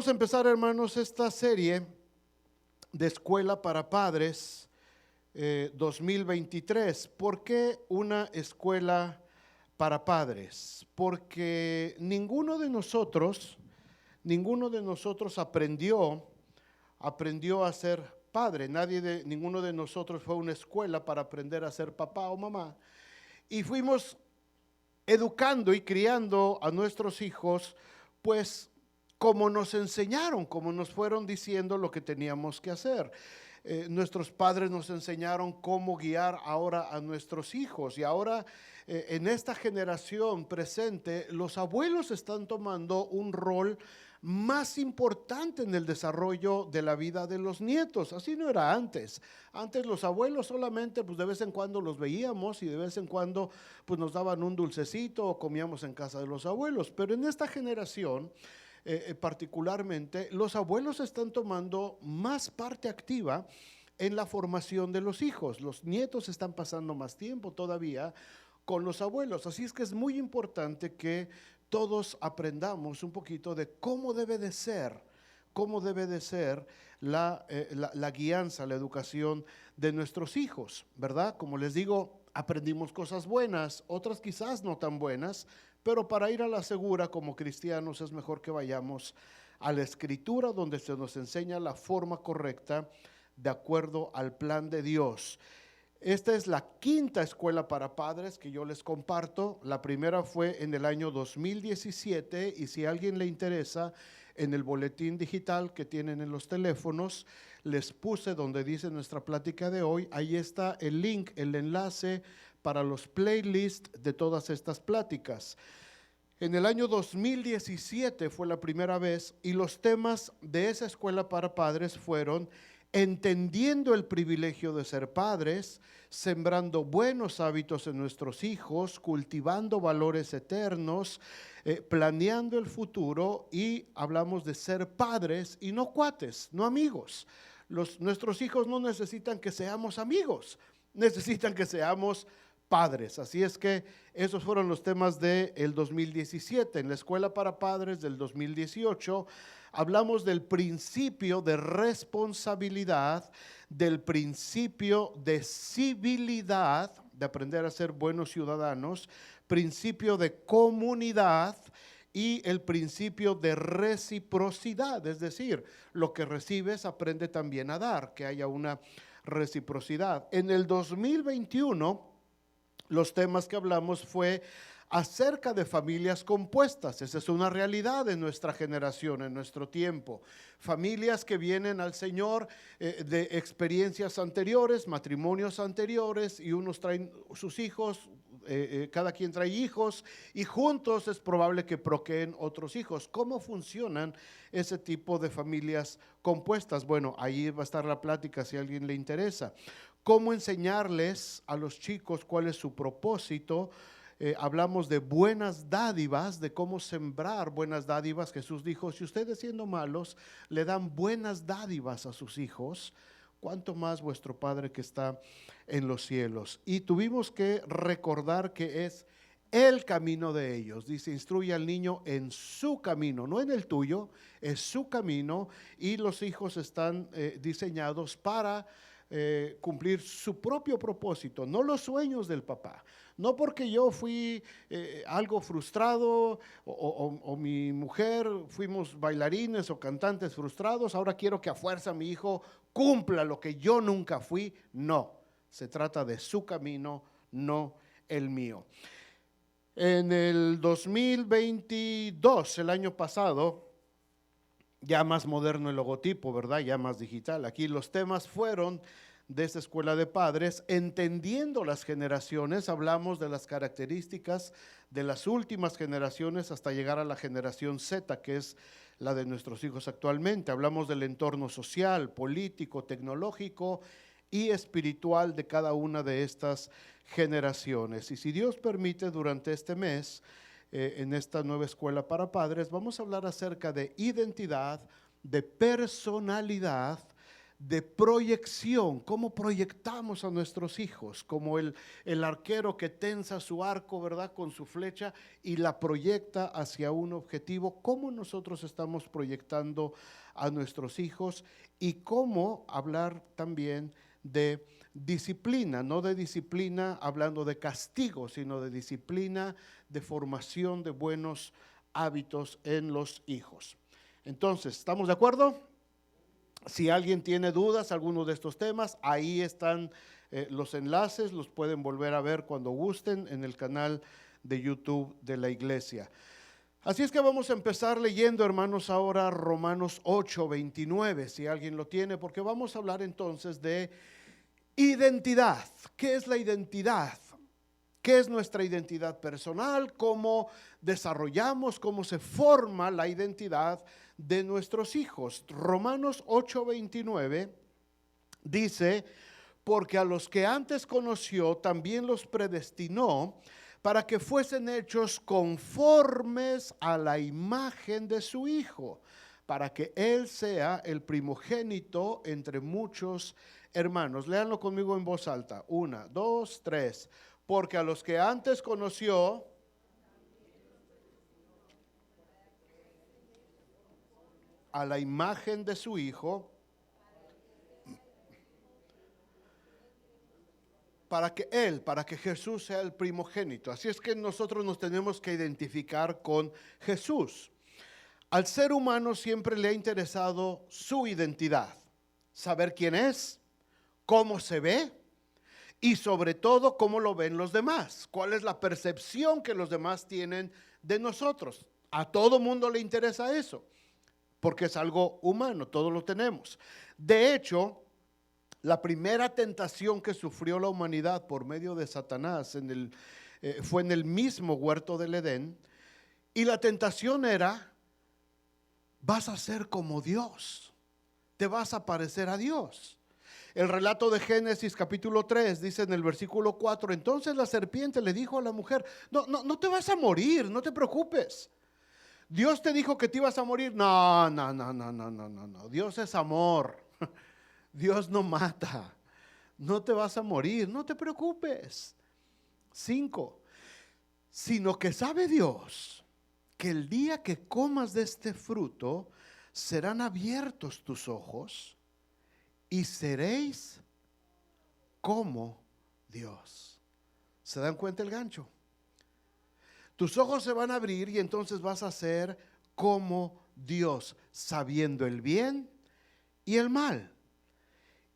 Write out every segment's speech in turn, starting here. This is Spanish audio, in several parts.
Vamos a empezar, hermanos, esta serie de Escuela para Padres 2023. ¿Por qué una escuela para padres? Porque ninguno de nosotros aprendió a ser padre. Ninguno de nosotros fue a una escuela para aprender a ser papá o mamá. Y fuimos educando y criando a nuestros hijos, pues como nos enseñaron, como nos fueron diciendo lo que teníamos que hacer. Nuestros padres nos enseñaron cómo guiar ahora a nuestros hijos, y ahora en esta generación presente los abuelos están tomando un rol más importante en el desarrollo de la vida de los nietos. Así no era antes. Antes los abuelos solamente pues de vez en cuando los veíamos y de vez en cuando pues nos daban un dulcecito o comíamos en casa de los abuelos. Pero en esta generación particularmente, los abuelos están tomando más parte activa en la formación de los hijos. Los nietos están pasando más tiempo todavía con los abuelos. Así es que es muy importante que todos aprendamos un poquito de cómo debe de ser la guianza, la educación de nuestros hijos, ¿verdad? Como les digo, aprendimos cosas buenas, otras quizás no tan buenas, pero para ir a la segura como cristianos es mejor que vayamos a la Escritura, donde se nos enseña la forma correcta de acuerdo al plan de Dios. Esta es la quinta escuela para padres que yo les comparto. La primera fue en el año 2017, y si a alguien le interesa, en el boletín digital que tienen en los teléfonos, les puse donde dice nuestra plática de hoy. Ahí está el link, el enlace para los playlists de todas estas pláticas. En el año 2017 fue la primera vez, y los temas de esa escuela para padres fueron: entendiendo el privilegio de ser padres, sembrando buenos hábitos en nuestros hijos, cultivando valores eternos, planeando el futuro, y hablamos de ser padres y no cuates, no amigos. Nuestros hijos no necesitan que seamos amigos, necesitan que seamos padres. Así es que esos fueron los temas del 2017. En la escuela para padres del 2018 hablamos del principio de responsabilidad, del principio de civilidad, de aprender a ser buenos ciudadanos, principio de comunidad y el principio de reciprocidad. Es decir, lo que recibes aprende también a dar, que haya una reciprocidad. En el 2021 los temas que hablamos fue acerca de familias compuestas. Esa es una realidad en nuestra generación, en nuestro tiempo. Familias que vienen al Señor de experiencias anteriores, matrimonios anteriores, y unos traen sus hijos, cada quien trae hijos, y juntos es probable que procreen otros hijos. ¿Cómo funcionan ese tipo de familias compuestas? Bueno, ahí va a estar la plática si a alguien le interesa. ¿Cómo enseñarles a los chicos cuál es su propósito? Hablamos de buenas dádivas, de cómo sembrar buenas dádivas. Jesús dijo: si ustedes siendo malos le dan buenas dádivas a sus hijos, ¿cuánto más vuestro Padre que está en los cielos? Y tuvimos que recordar que es el camino de ellos. Dice: instruye al niño en su camino, no en el tuyo, es su camino, y los hijos están diseñados para cumplir su propio propósito, no los sueños del papá. No porque yo fui algo frustrado o mi mujer fuimos bailarines o cantantes frustrados, ahora quiero que a fuerza mi hijo cumpla lo que yo nunca fui. No, se trata de su camino, no el mío. En el 2022, el año pasado, ya más moderno el logotipo, ¿verdad? Ya más digital. Aquí los temas fueron de esta escuela de padres: entendiendo las generaciones. Hablamos de las características de las últimas generaciones hasta llegar a la generación Z, que es la de nuestros hijos actualmente. Hablamos del entorno social, político, tecnológico y espiritual de cada una de estas generaciones. Y si Dios permite, durante este mes, en esta nueva escuela para padres, vamos a hablar acerca de identidad, de personalidad, de proyección, cómo proyectamos a nuestros hijos, como el arquero que tensa su arco, ¿verdad?, con su flecha y la proyecta hacia un objetivo, cómo nosotros estamos proyectando a nuestros hijos y cómo hablar también de disciplina, no de disciplina hablando de castigo, sino de disciplina, de formación de buenos hábitos en los hijos. Entonces, ¿estamos de acuerdo? Si alguien tiene dudas, alguno de estos temas, ahí están los enlaces, los pueden volver a ver cuando gusten en el canal de YouTube de la iglesia. Así es que vamos a empezar leyendo, hermanos, ahora Romanos 8:29, si alguien lo tiene, porque vamos a hablar entonces de identidad. ¿Qué es la identidad? ¿Qué es nuestra identidad personal? ¿Cómo desarrollamos, cómo se forma la identidad de nuestros hijos? Romanos 8:29 dice: porque a los que antes conoció también los predestinó para que fuesen hechos conformes a la imagen de su Hijo, para que Él sea el primogénito entre muchos hermanos. Léanlo conmigo en voz alta. 1, 2, 3. Porque a los que antes conoció, a la imagen de su Hijo, para que Jesús sea el primogénito. Así es que nosotros nos tenemos que identificar con Jesús. Al ser humano siempre le ha interesado su identidad, saber quién es, cómo se ve y sobre todo cómo lo ven los demás, cuál es la percepción que los demás tienen de nosotros. A todo mundo le interesa eso, porque es algo humano, todos lo tenemos. De hecho, la primera tentación que sufrió la humanidad por medio de Satanás fue en el mismo huerto del Edén, y la tentación era: vas a ser como Dios, te vas a parecer a Dios. El relato de Génesis capítulo 3 dice en el versículo 4: entonces la serpiente le dijo a la mujer: no te vas a morir, no te preocupes. Dios te dijo que te ibas a morir. No, Dios es amor. Dios no mata. No te vas a morir, no te preocupes. 5. Sino que sabe Dios que el día que comas de este fruto serán abiertos tus ojos y seréis como Dios. ¿Se dan cuenta el gancho? Tus ojos se van a abrir y entonces vas a ser como Dios, sabiendo el bien y el mal.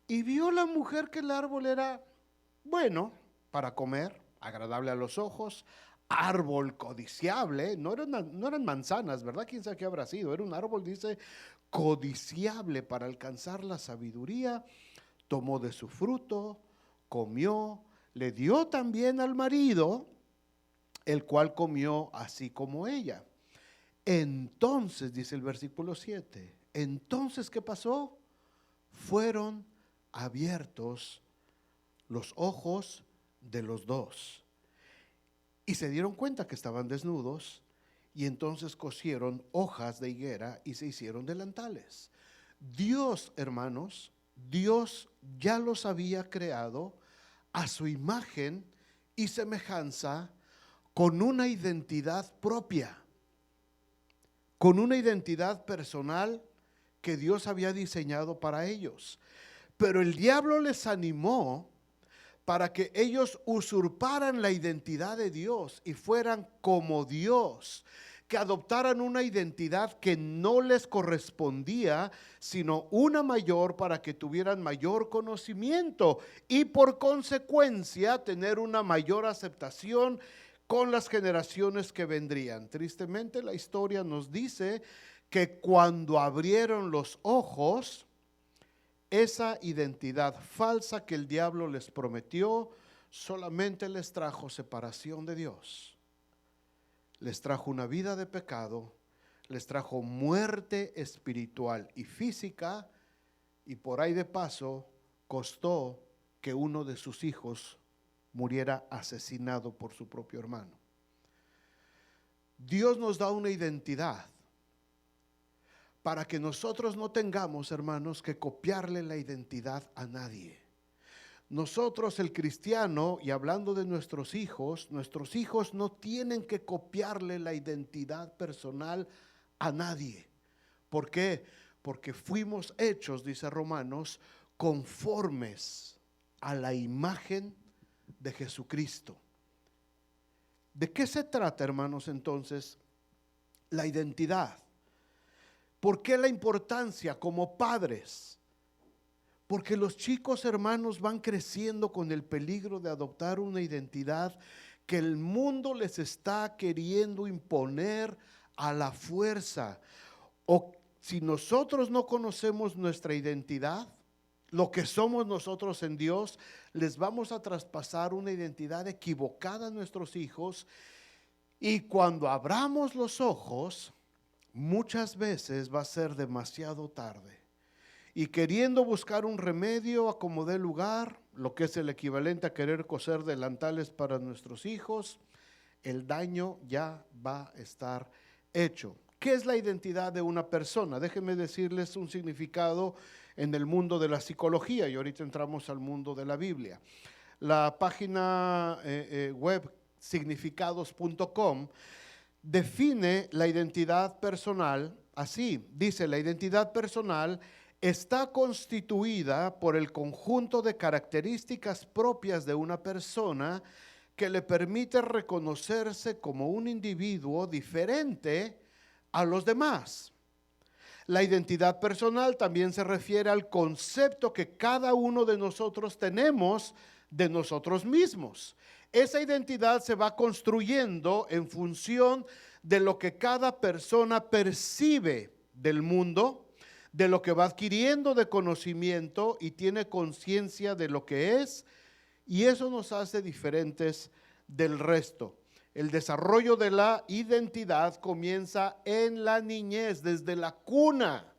Y vio la mujer que el árbol era bueno para comer, agradable a los ojos, árbol codiciable. No eran manzanas, ¿verdad? ¿Quién sabe qué habrá sido? Era un árbol, dice, codiciable para alcanzar la sabiduría. Tomó de su fruto, comió, le dio también al marido, el cual comió así como ella. Entonces, dice el versículo 7, entonces, ¿qué pasó? Fueron abiertos los ojos de los dos y se dieron cuenta que estaban desnudos, y entonces cosieron hojas de higuera y se hicieron delantales. Dios, hermanos, Dios ya los había creado a su imagen y semejanza, con una identidad propia, con una identidad personal que Dios había diseñado para ellos. Pero el diablo les animó para que ellos usurparan la identidad de Dios y fueran como Dios, que adoptaran una identidad que no les correspondía, sino una mayor, para que tuvieran mayor conocimiento y por consecuencia tener una mayor aceptación con las generaciones que vendrían. Tristemente, la historia nos dice que cuando abrieron los ojos, esa identidad falsa que el diablo les prometió solamente les trajo separación de Dios, les trajo una vida de pecado, les trajo muerte espiritual y física, y por ahí de paso costó que uno de sus hijos muriera asesinado por su propio hermano. Dios nos da una identidad para que nosotros no tengamos, hermanos, que copiarle la identidad a nadie. Nosotros, el cristiano, y hablando de nuestros hijos no tienen que copiarle la identidad personal a nadie. ¿Por qué? Porque fuimos hechos, dice Romanos, conformes a la imagen de Jesucristo. ¿De qué se trata, hermanos, entonces? La identidad. ¿Por qué la importancia como padres? Porque los chicos, hermanos, van creciendo con el peligro de adoptar una identidad que el mundo les está queriendo imponer a la fuerza. O si nosotros no conocemos nuestra identidad, lo que somos nosotros en Dios, les vamos a traspasar una identidad equivocada a nuestros hijos, y cuando abramos los ojos, muchas veces va a ser demasiado tarde. Y queriendo buscar un remedio a como dé lugar, lo que es el equivalente a querer coser delantales para nuestros hijos, el daño ya va a estar hecho. ¿Qué es la identidad de una persona? Déjenme decirles un significado en el mundo de la psicología, y ahorita entramos al mundo de la Biblia. La página web significados.com define la identidad personal así. Dice: la identidad personal está constituida por el conjunto de características propias de una persona que le permite reconocerse como un individuo diferente a los demás. La identidad personal también se refiere al concepto que cada uno de nosotros tenemos de nosotros mismos. Esa identidad se va construyendo en función de lo que cada persona percibe del mundo, de lo que va adquiriendo de conocimiento y tiene conciencia de lo que es, y eso nos hace diferentes del resto. El desarrollo de la identidad comienza en la niñez, desde la cuna.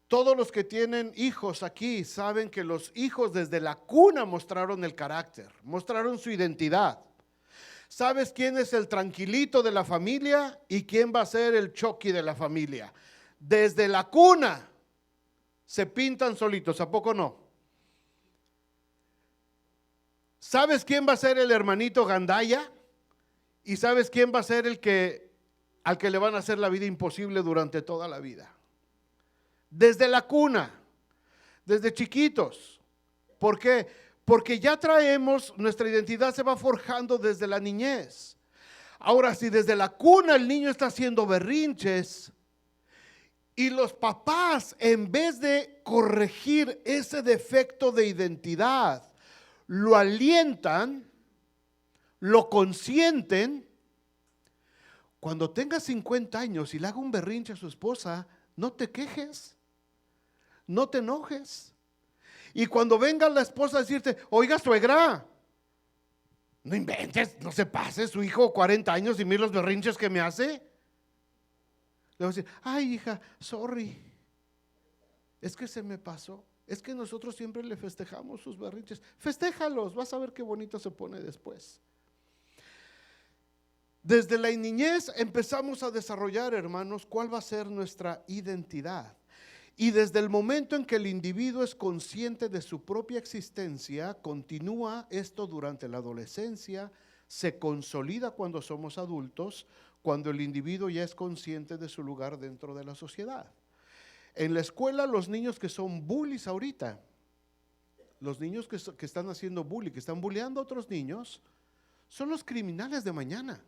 Todos los que tienen hijos aquí saben que los hijos desde la cuna mostraron el carácter, mostraron su identidad. ¿Sabes quién es el tranquilito de la familia y quién va a ser el choqui de la familia? Desde la cuna se pintan solitos, ¿a poco no? ¿Sabes quién va a ser el hermanito gandaya? ¿Y sabes quién va a ser al que le van a hacer la vida imposible durante toda la vida? Desde la cuna, desde chiquitos. ¿Por qué? Porque ya traemos, nuestra identidad se va forjando desde la niñez. Ahora, si desde la cuna el niño está haciendo berrinches y los papás, en vez de corregir ese defecto de identidad, lo alientan, lo consienten, cuando tenga 50 años y le haga un berrinche a su esposa, no te quejes, no te enojes. Y cuando venga la esposa a decirte: oiga, suegra, no inventes, no se pase, su hijo 40 años y mira los berrinches que me hace. Le voy a decir: ay, hija, sorry, es que se me pasó. Es que nosotros siempre le festejamos sus berrinches. Festéjalos, vas a ver qué bonito se pone después. Desde la niñez empezamos a desarrollar, hermanos, cuál va a ser nuestra identidad. Y desde el momento en que el individuo es consciente de su propia existencia, continúa esto durante la adolescencia, se consolida cuando somos adultos, cuando el individuo ya es consciente de su lugar dentro de la sociedad. En la escuela, los niños que son bullies ahorita, los niños que están haciendo bullying, que están bulleando a otros niños, son los criminales de mañana.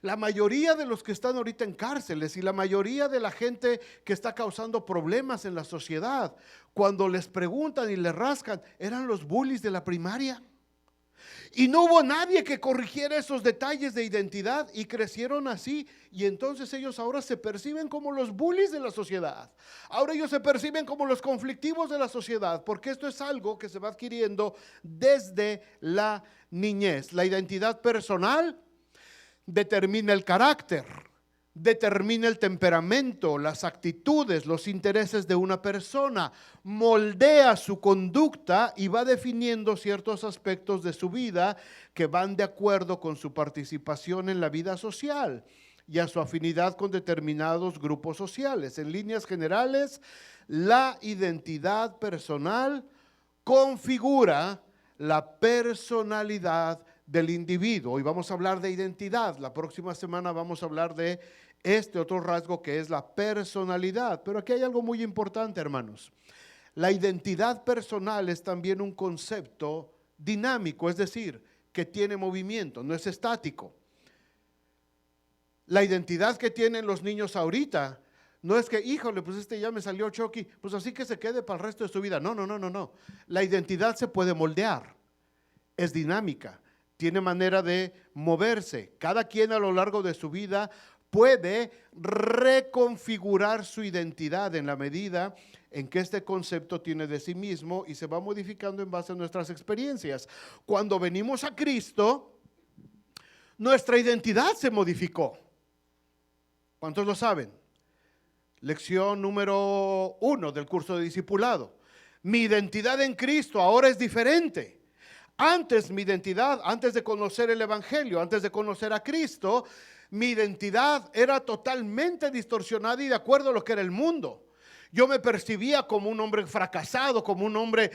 La mayoría de los que están ahorita en cárceles y la mayoría de la gente que está causando problemas en la sociedad, cuando les preguntan y les rascan, eran los bullies de la primaria. Y no hubo nadie que corrigiera esos detalles de identidad y crecieron así. Y entonces ellos ahora se perciben como los bullies de la sociedad. Ahora ellos se perciben como los conflictivos de la sociedad, porque esto es algo que se va adquiriendo desde la niñez. La identidad personal determina el carácter, determina el temperamento, las actitudes, los intereses de una persona, moldea su conducta y va definiendo ciertos aspectos de su vida que van de acuerdo con su participación en la vida social. y a su afinidad con determinados grupos sociales. En líneas generales, la identidad personal configura la personalidad del individuo. Hoy vamos a hablar de identidad, la próxima semana vamos a hablar de este otro rasgo que es la personalidad. Pero aquí hay algo muy importante, hermanos. La identidad personal es también un concepto dinámico, es decir, que tiene movimiento, no es estático. La identidad que tienen los niños ahorita no es que, híjole, pues este ya me salió Chucky, pues así que se quede para el resto de su vida. No, no, no, no, no. La identidad se puede moldear, es dinámica, tiene manera de moverse. Cada quien a lo largo de su vida puede reconfigurar su identidad en la medida en que este concepto tiene de sí mismo y se va modificando en base a nuestras experiencias. Cuando venimos a Cristo, nuestra identidad se modificó. ¿Cuántos lo saben? Lección número 1 del curso de discipulado. Mi identidad en Cristo ahora es diferente. Antes mi identidad, antes de conocer el Evangelio, antes de conocer a Cristo, mi identidad era totalmente distorsionada y de acuerdo a lo que era el mundo. Yo me percibía como un hombre fracasado, como un hombre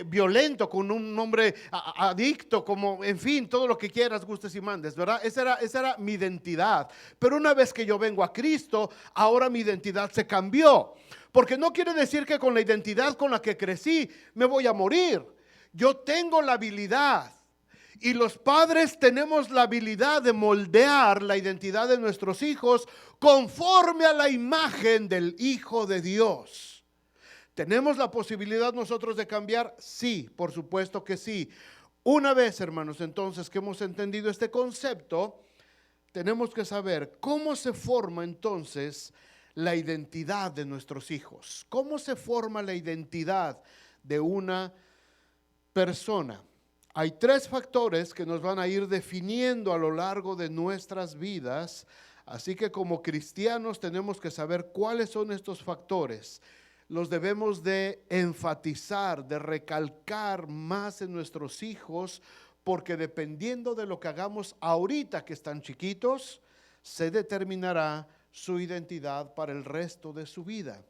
violento, como un hombre adicto, como, en fin, todo lo que quieras, gustes y mandes, ¿verdad? Esa era mi identidad. Pero una vez que yo vengo a Cristo, ahora mi identidad se cambió. Porque no quiere decir que con la identidad con la que crecí me voy a morir. Yo tengo la habilidad. Y los padres tenemos la habilidad de moldear la identidad de nuestros hijos conforme a la imagen del Hijo de Dios. ¿Tenemos la posibilidad nosotros de cambiar? Sí, por supuesto que sí. Una vez, hermanos, entonces que hemos entendido este concepto, tenemos que saber cómo se forma entonces la identidad de nuestros hijos. ¿Cómo se forma la identidad de una persona? Hay 3 factores que nos van a ir definiendo a lo largo de nuestras vidas, así que como cristianos tenemos que saber cuáles son estos factores. Los debemos de enfatizar, de recalcar más en nuestros hijos, porque dependiendo de lo que hagamos ahorita que están chiquitos, se determinará su identidad para el resto de su vida.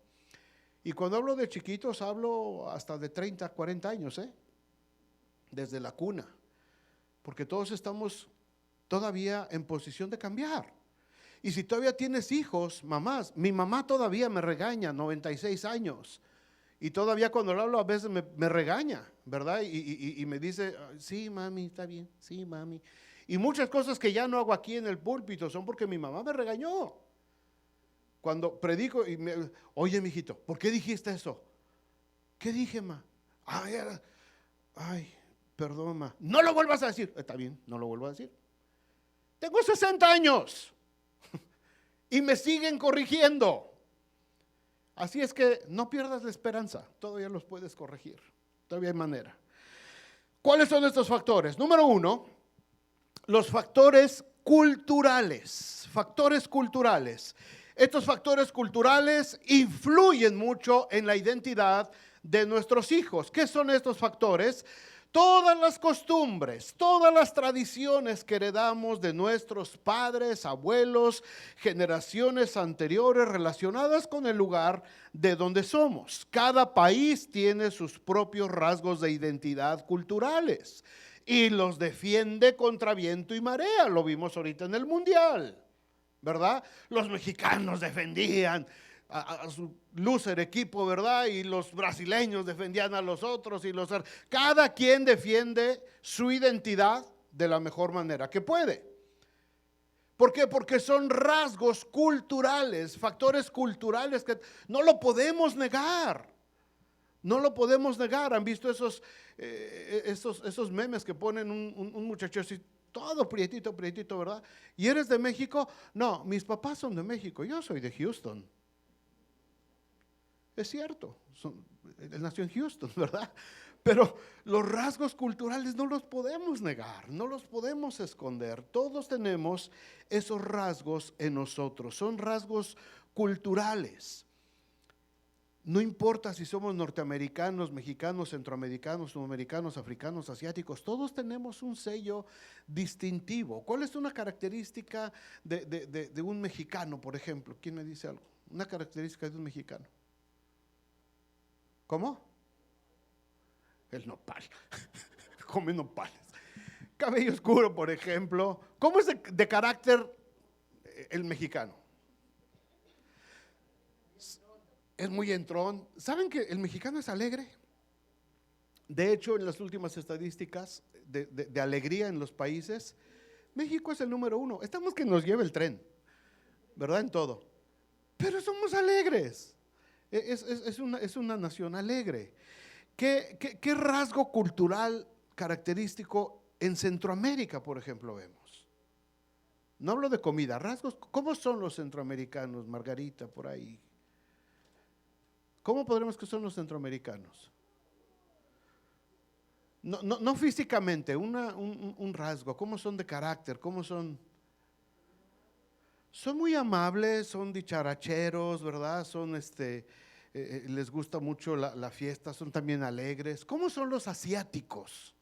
Y cuando hablo de chiquitos, hablo hasta de 30, 40 años, desde la cuna, porque todos estamos todavía en posición de cambiar. Y si todavía tienes hijos, mamás, mi mamá todavía me regaña, 96 años, y todavía cuando le hablo a veces me regaña, ¿verdad? Y me dice, sí mami, está bien, sí mami. Y muchas cosas que ya no hago aquí en el púlpito son porque mi mamá me regañó. Cuando predico, oye mijito, ¿por qué dijiste eso? ¿Qué dije, ma? Ay, perdón, ma. No lo vuelvas a decir. Está bien, no lo vuelvo a decir. Tengo 60 años y me siguen corrigiendo. Así es que no pierdas la esperanza. Todavía los puedes corregir. Todavía hay manera. ¿Cuáles son estos factores? Número 1, los factores culturales. Factores culturales. Estos factores culturales influyen mucho en la identidad de nuestros hijos. ¿Qué son estos factores? Todas las costumbres, todas las tradiciones que heredamos de nuestros padres, abuelos, generaciones anteriores relacionadas con el lugar de donde somos. Cada país tiene sus propios rasgos de identidad culturales y los defiende contra viento y marea. Lo vimos ahorita en el Mundial, ¿verdad? Los mexicanos defendían a su loser equipo, ¿verdad? Y los brasileños defendían a los otros cada quien defiende su identidad de la mejor manera que puede. ¿Por qué? Porque son rasgos culturales, factores culturales que no lo podemos negar. No lo podemos negar. ¿Han visto esos memes que ponen un muchacho así, todo prietito, ¿verdad? ¿Y eres de México? No, mis papás son de México, yo soy de Houston. Es cierto, él nació en Houston, ¿verdad? Pero los rasgos culturales no los podemos negar, no los podemos esconder. Todos tenemos esos rasgos en nosotros, son rasgos culturales. No importa si somos norteamericanos, mexicanos, centroamericanos, sudamericanos, africanos, asiáticos, todos tenemos un sello distintivo. ¿Cuál es una característica de un mexicano, por ejemplo? ¿Quién me dice algo? Una característica de un mexicano. ¿Cómo? El nopal. Come nopales. Cabello oscuro, por ejemplo. ¿Cómo es de carácter el mexicano? Es muy entrón. ¿Saben que el mexicano es alegre? De hecho, en las últimas estadísticas de alegría en los países, México es el número 1. Estamos que nos lleva el tren, ¿verdad? En todo. Pero somos alegres. Es una nación alegre. ¿Qué rasgo cultural característico en Centroamérica, por ejemplo, vemos? No hablo de comida, rasgos. ¿Cómo son los centroamericanos, Margarita, por ahí? ¿Cómo podremos que son los centroamericanos? No físicamente, un rasgo. ¿Cómo son de carácter? ¿Cómo son? Son muy amables, son dicharacheros, ¿verdad? Son les gusta mucho la fiesta, son también alegres. ¿Cómo son los asiáticos?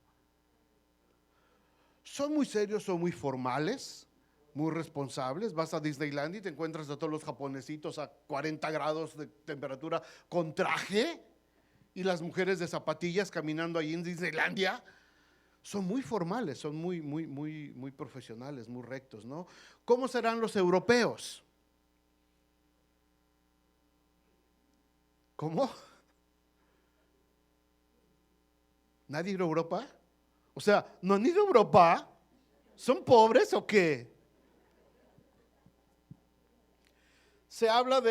Son muy serios, son muy formales, muy responsables. Vas a Disneyland y te encuentras a todos los japonesitos a 40 grados de temperatura con traje y las mujeres de zapatillas caminando ahí en Disneylandia. Son muy formales, son muy profesionales, muy rectos, ¿no? ¿Cómo serán los europeos? ¿Cómo? ¿Nadie ido a Europa? O sea, ¿no han ido a Europa? ¿Son pobres o qué? Se habla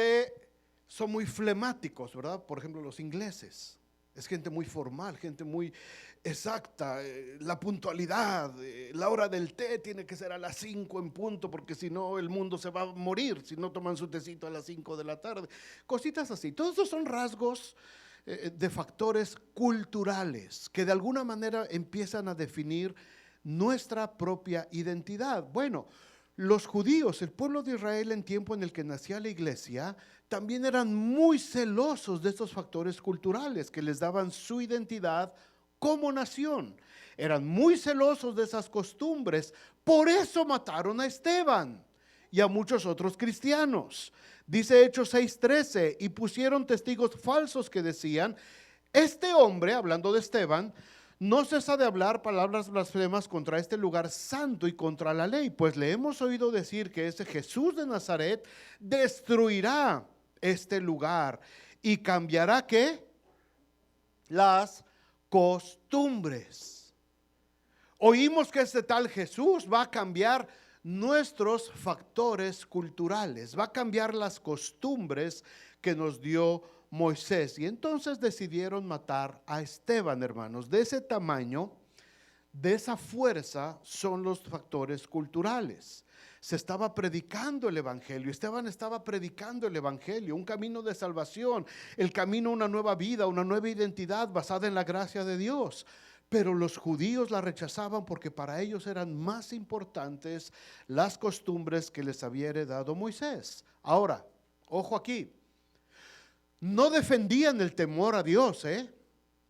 son muy flemáticos, ¿verdad? Por ejemplo, los ingleses. Es gente muy formal, gente muy exacta. La puntualidad, la hora del té tiene que ser a las 5 en punto, porque si no el mundo se va a morir si no toman su tecito a las 5 de la tarde. Cositas así. Todos esos son rasgos de factores culturales que de alguna manera empiezan a definir nuestra propia identidad. Bueno, los judíos, el pueblo de Israel en tiempo en el que nacía la iglesia, también eran muy celosos de estos factores culturales que les daban su identidad como nación. Eran muy celosos de esas costumbres, por eso mataron a Esteban y a muchos otros cristianos. Dice Hechos 6:13, y pusieron testigos falsos que decían: este hombre, hablando de Esteban, no cesa de hablar palabras blasfemas contra este lugar santo y contra la ley, pues le hemos oído decir que ese Jesús de Nazaret destruirá este lugar y cambiará ¿qué? Las costumbres. Oímos que este tal Jesús va a cambiar nuestros factores culturales, va a cambiar las costumbres que nos dio Moisés. Y entonces decidieron matar a Esteban, hermanos. De ese tamaño, de esa fuerza son los factores culturales. Se estaba predicando el evangelio, Esteban estaba predicando el evangelio, un camino de salvación, el camino a una nueva vida, una nueva identidad basada en la gracia de Dios. Pero los judíos la rechazaban porque para ellos eran más importantes las costumbres que les había heredado Moisés. Ahora, ojo aquí, no defendían el temor a Dios,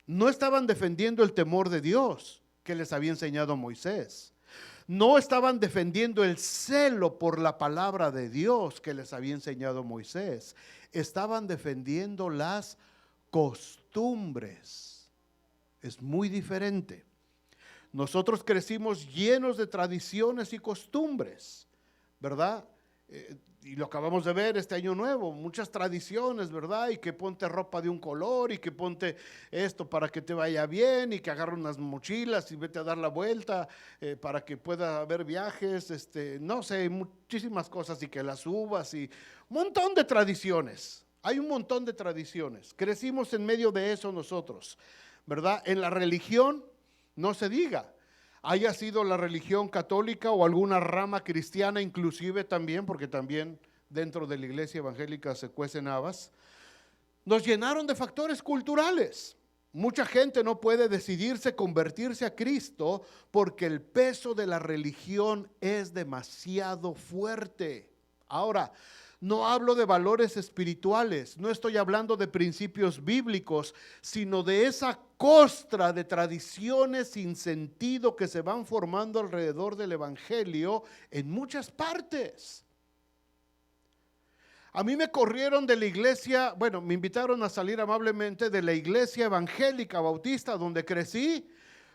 no estaban defendiendo el temor de Dios que les había enseñado Moisés. No estaban defendiendo el celo por la palabra de Dios que les había enseñado Moisés. Estaban defendiendo las costumbres. Es muy diferente. Nosotros crecimos llenos de tradiciones y costumbres, ¿verdad? Y lo acabamos de ver este año nuevo, muchas tradiciones, ¿verdad? Y que ponte ropa de un color y que ponte esto para que te vaya bien y que agarre unas mochilas y vete a dar la vuelta para que pueda haber viajes, no sé, muchísimas cosas y que las subas y un montón de tradiciones. Hay un montón de tradiciones. Crecimos en medio de eso nosotros, ¿verdad? En la religión no se diga. Haya sido la religión católica o alguna rama cristiana inclusive también, porque también dentro de la iglesia evangélica se cuecen habas, nos llenaron de factores culturales. Mucha gente no puede decidirse convertirse a Cristo porque el peso de la religión es demasiado fuerte. Ahora, No hablo de valores espirituales, no estoy hablando de principios bíblicos, sino de esa costra de tradiciones sin sentido que se van formando alrededor del evangelio en muchas partes. A mí me corrieron de la iglesia, bueno, me invitaron a salir amablemente de la iglesia evangélica bautista donde crecí,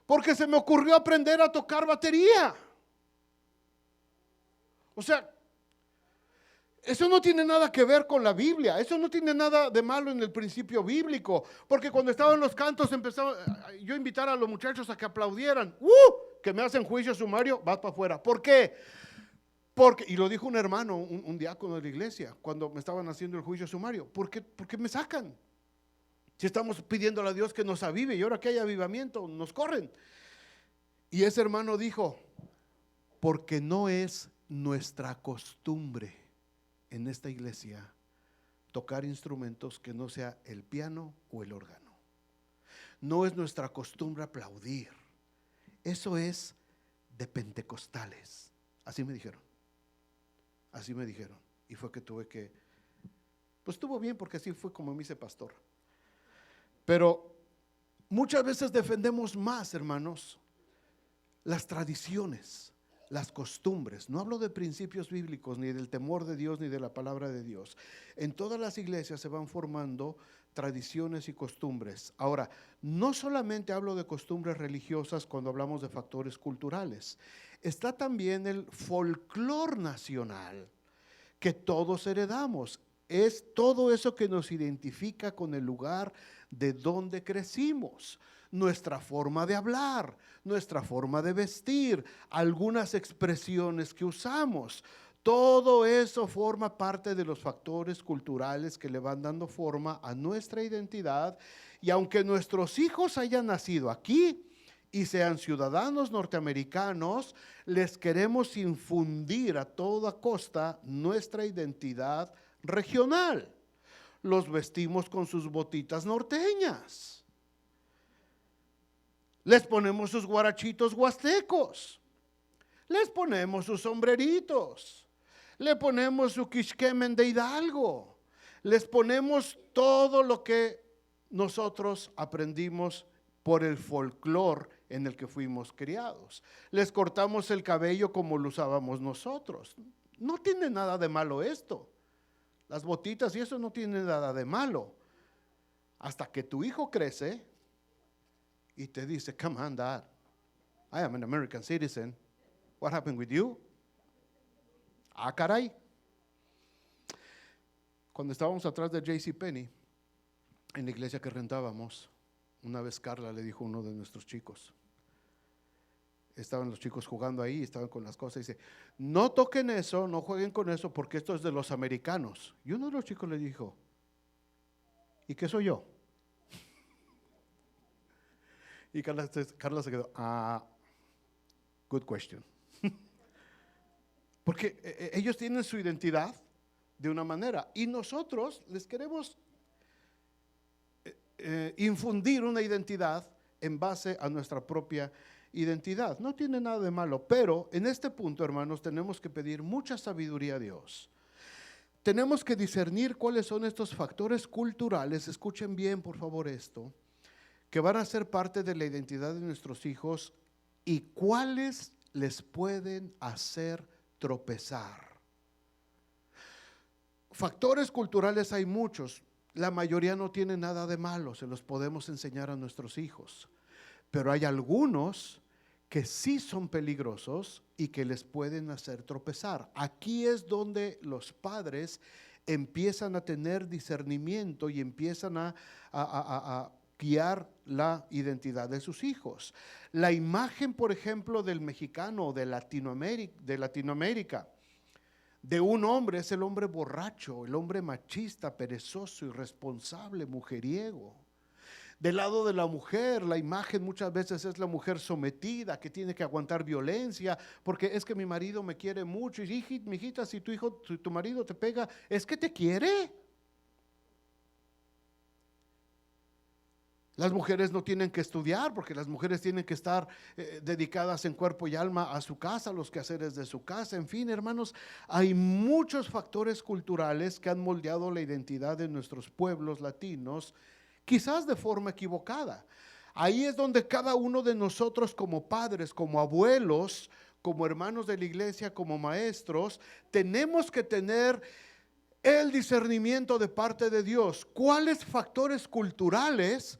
porque se me ocurrió aprender a tocar batería. O sea, eso no tiene nada que ver con la Biblia, eso no tiene nada de malo en el principio bíblico, porque cuando estaban los cantos empezaba yo invitar a los muchachos a que aplaudieran, que me hacen juicio sumario, vas para afuera. ¿Por qué? Porque, y lo dijo un hermano, un diácono de la iglesia, cuando me estaban haciendo el juicio sumario, ¿por qué me sacan? Si estamos pidiéndole a Dios que nos avive y ahora que hay avivamiento, nos corren. Y ese hermano dijo, porque no es nuestra costumbre en esta iglesia tocar instrumentos que no sea el piano o el órgano. No es nuestra costumbre aplaudir. Eso es de pentecostales. Así me dijeron. Así me dijeron. Y fue que tuve que, pues estuvo bien porque así fue como me hice pastor. Pero muchas veces defendemos más, hermanos, las tradiciones, las costumbres. No hablo de principios bíblicos, ni del temor de Dios, ni de la palabra de Dios. En todas las iglesias se van formando tradiciones y costumbres. Ahora, no solamente hablo de costumbres religiosas cuando hablamos de factores culturales. Está también el folclor nacional que todos heredamos. Es todo eso que nos identifica con el lugar de donde crecimos. Nuestra forma de hablar, nuestra forma de vestir, algunas expresiones que usamos. Todo eso forma parte de los factores culturales que le van dando forma a nuestra identidad. Y aunque nuestros hijos hayan nacido aquí y sean ciudadanos norteamericanos, les queremos infundir a toda costa nuestra identidad regional. Los vestimos con sus botitas norteñas. Les ponemos sus guarachitos huastecos. Les ponemos sus sombreritos. Le ponemos su quixquemen de Hidalgo. Les ponemos todo lo que nosotros aprendimos por el folclor en el que fuimos criados. Les cortamos el cabello como lo usábamos nosotros. No tiene nada de malo esto. Las botitas y eso no tiene nada de malo. Hasta que tu hijo crece y te dice, come on, Dad, I am an American citizen. What happened with you? Ah, caray. Cuando estábamos atrás de JCPenney, en la iglesia que rentábamos, una vez Carla le dijo a uno de nuestros chicos, estaban los chicos jugando ahí, estaban con las cosas, y dice, no toquen eso, no jueguen con eso, porque esto es de los americanos. Y uno de los chicos le dijo, ¿y qué soy yo? Y Carla se quedó, good question. Porque ellos tienen su identidad de una manera y nosotros les queremos infundir una identidad en base a nuestra propia identidad. No tiene nada de malo, pero en este punto, hermanos, tenemos que pedir mucha sabiduría a Dios. Tenemos que discernir cuáles son estos factores culturales, escuchen bien por favor esto, que van a ser parte de la identidad de nuestros hijos y cuáles les pueden hacer tropezar. Factores culturales hay muchos, la mayoría no tiene nada de malo, se los podemos enseñar a nuestros hijos, pero hay algunos que sí son peligrosos y que les pueden hacer tropezar. Aquí es donde los padres empiezan a tener discernimiento y empiezan a guiar la identidad de sus hijos. La imagen, por ejemplo, del mexicano de Latinoamérica, de un hombre es el hombre borracho, el hombre machista, perezoso, irresponsable, mujeriego. Del lado de la mujer, la imagen muchas veces es la mujer sometida que tiene que aguantar violencia, porque es que mi marido me quiere mucho. Y mijita, si tu marido te pega, es que te quiere. Las mujeres no tienen que estudiar porque las mujeres tienen que estar dedicadas en cuerpo y alma a su casa, a los quehaceres de su casa. En fin, hermanos, hay muchos factores culturales que han moldeado la identidad de nuestros pueblos latinos, quizás de forma equivocada. Ahí es donde cada uno de nosotros como padres, como abuelos, como hermanos de la iglesia, como maestros, tenemos que tener el discernimiento de parte de Dios. ¿Cuáles factores culturales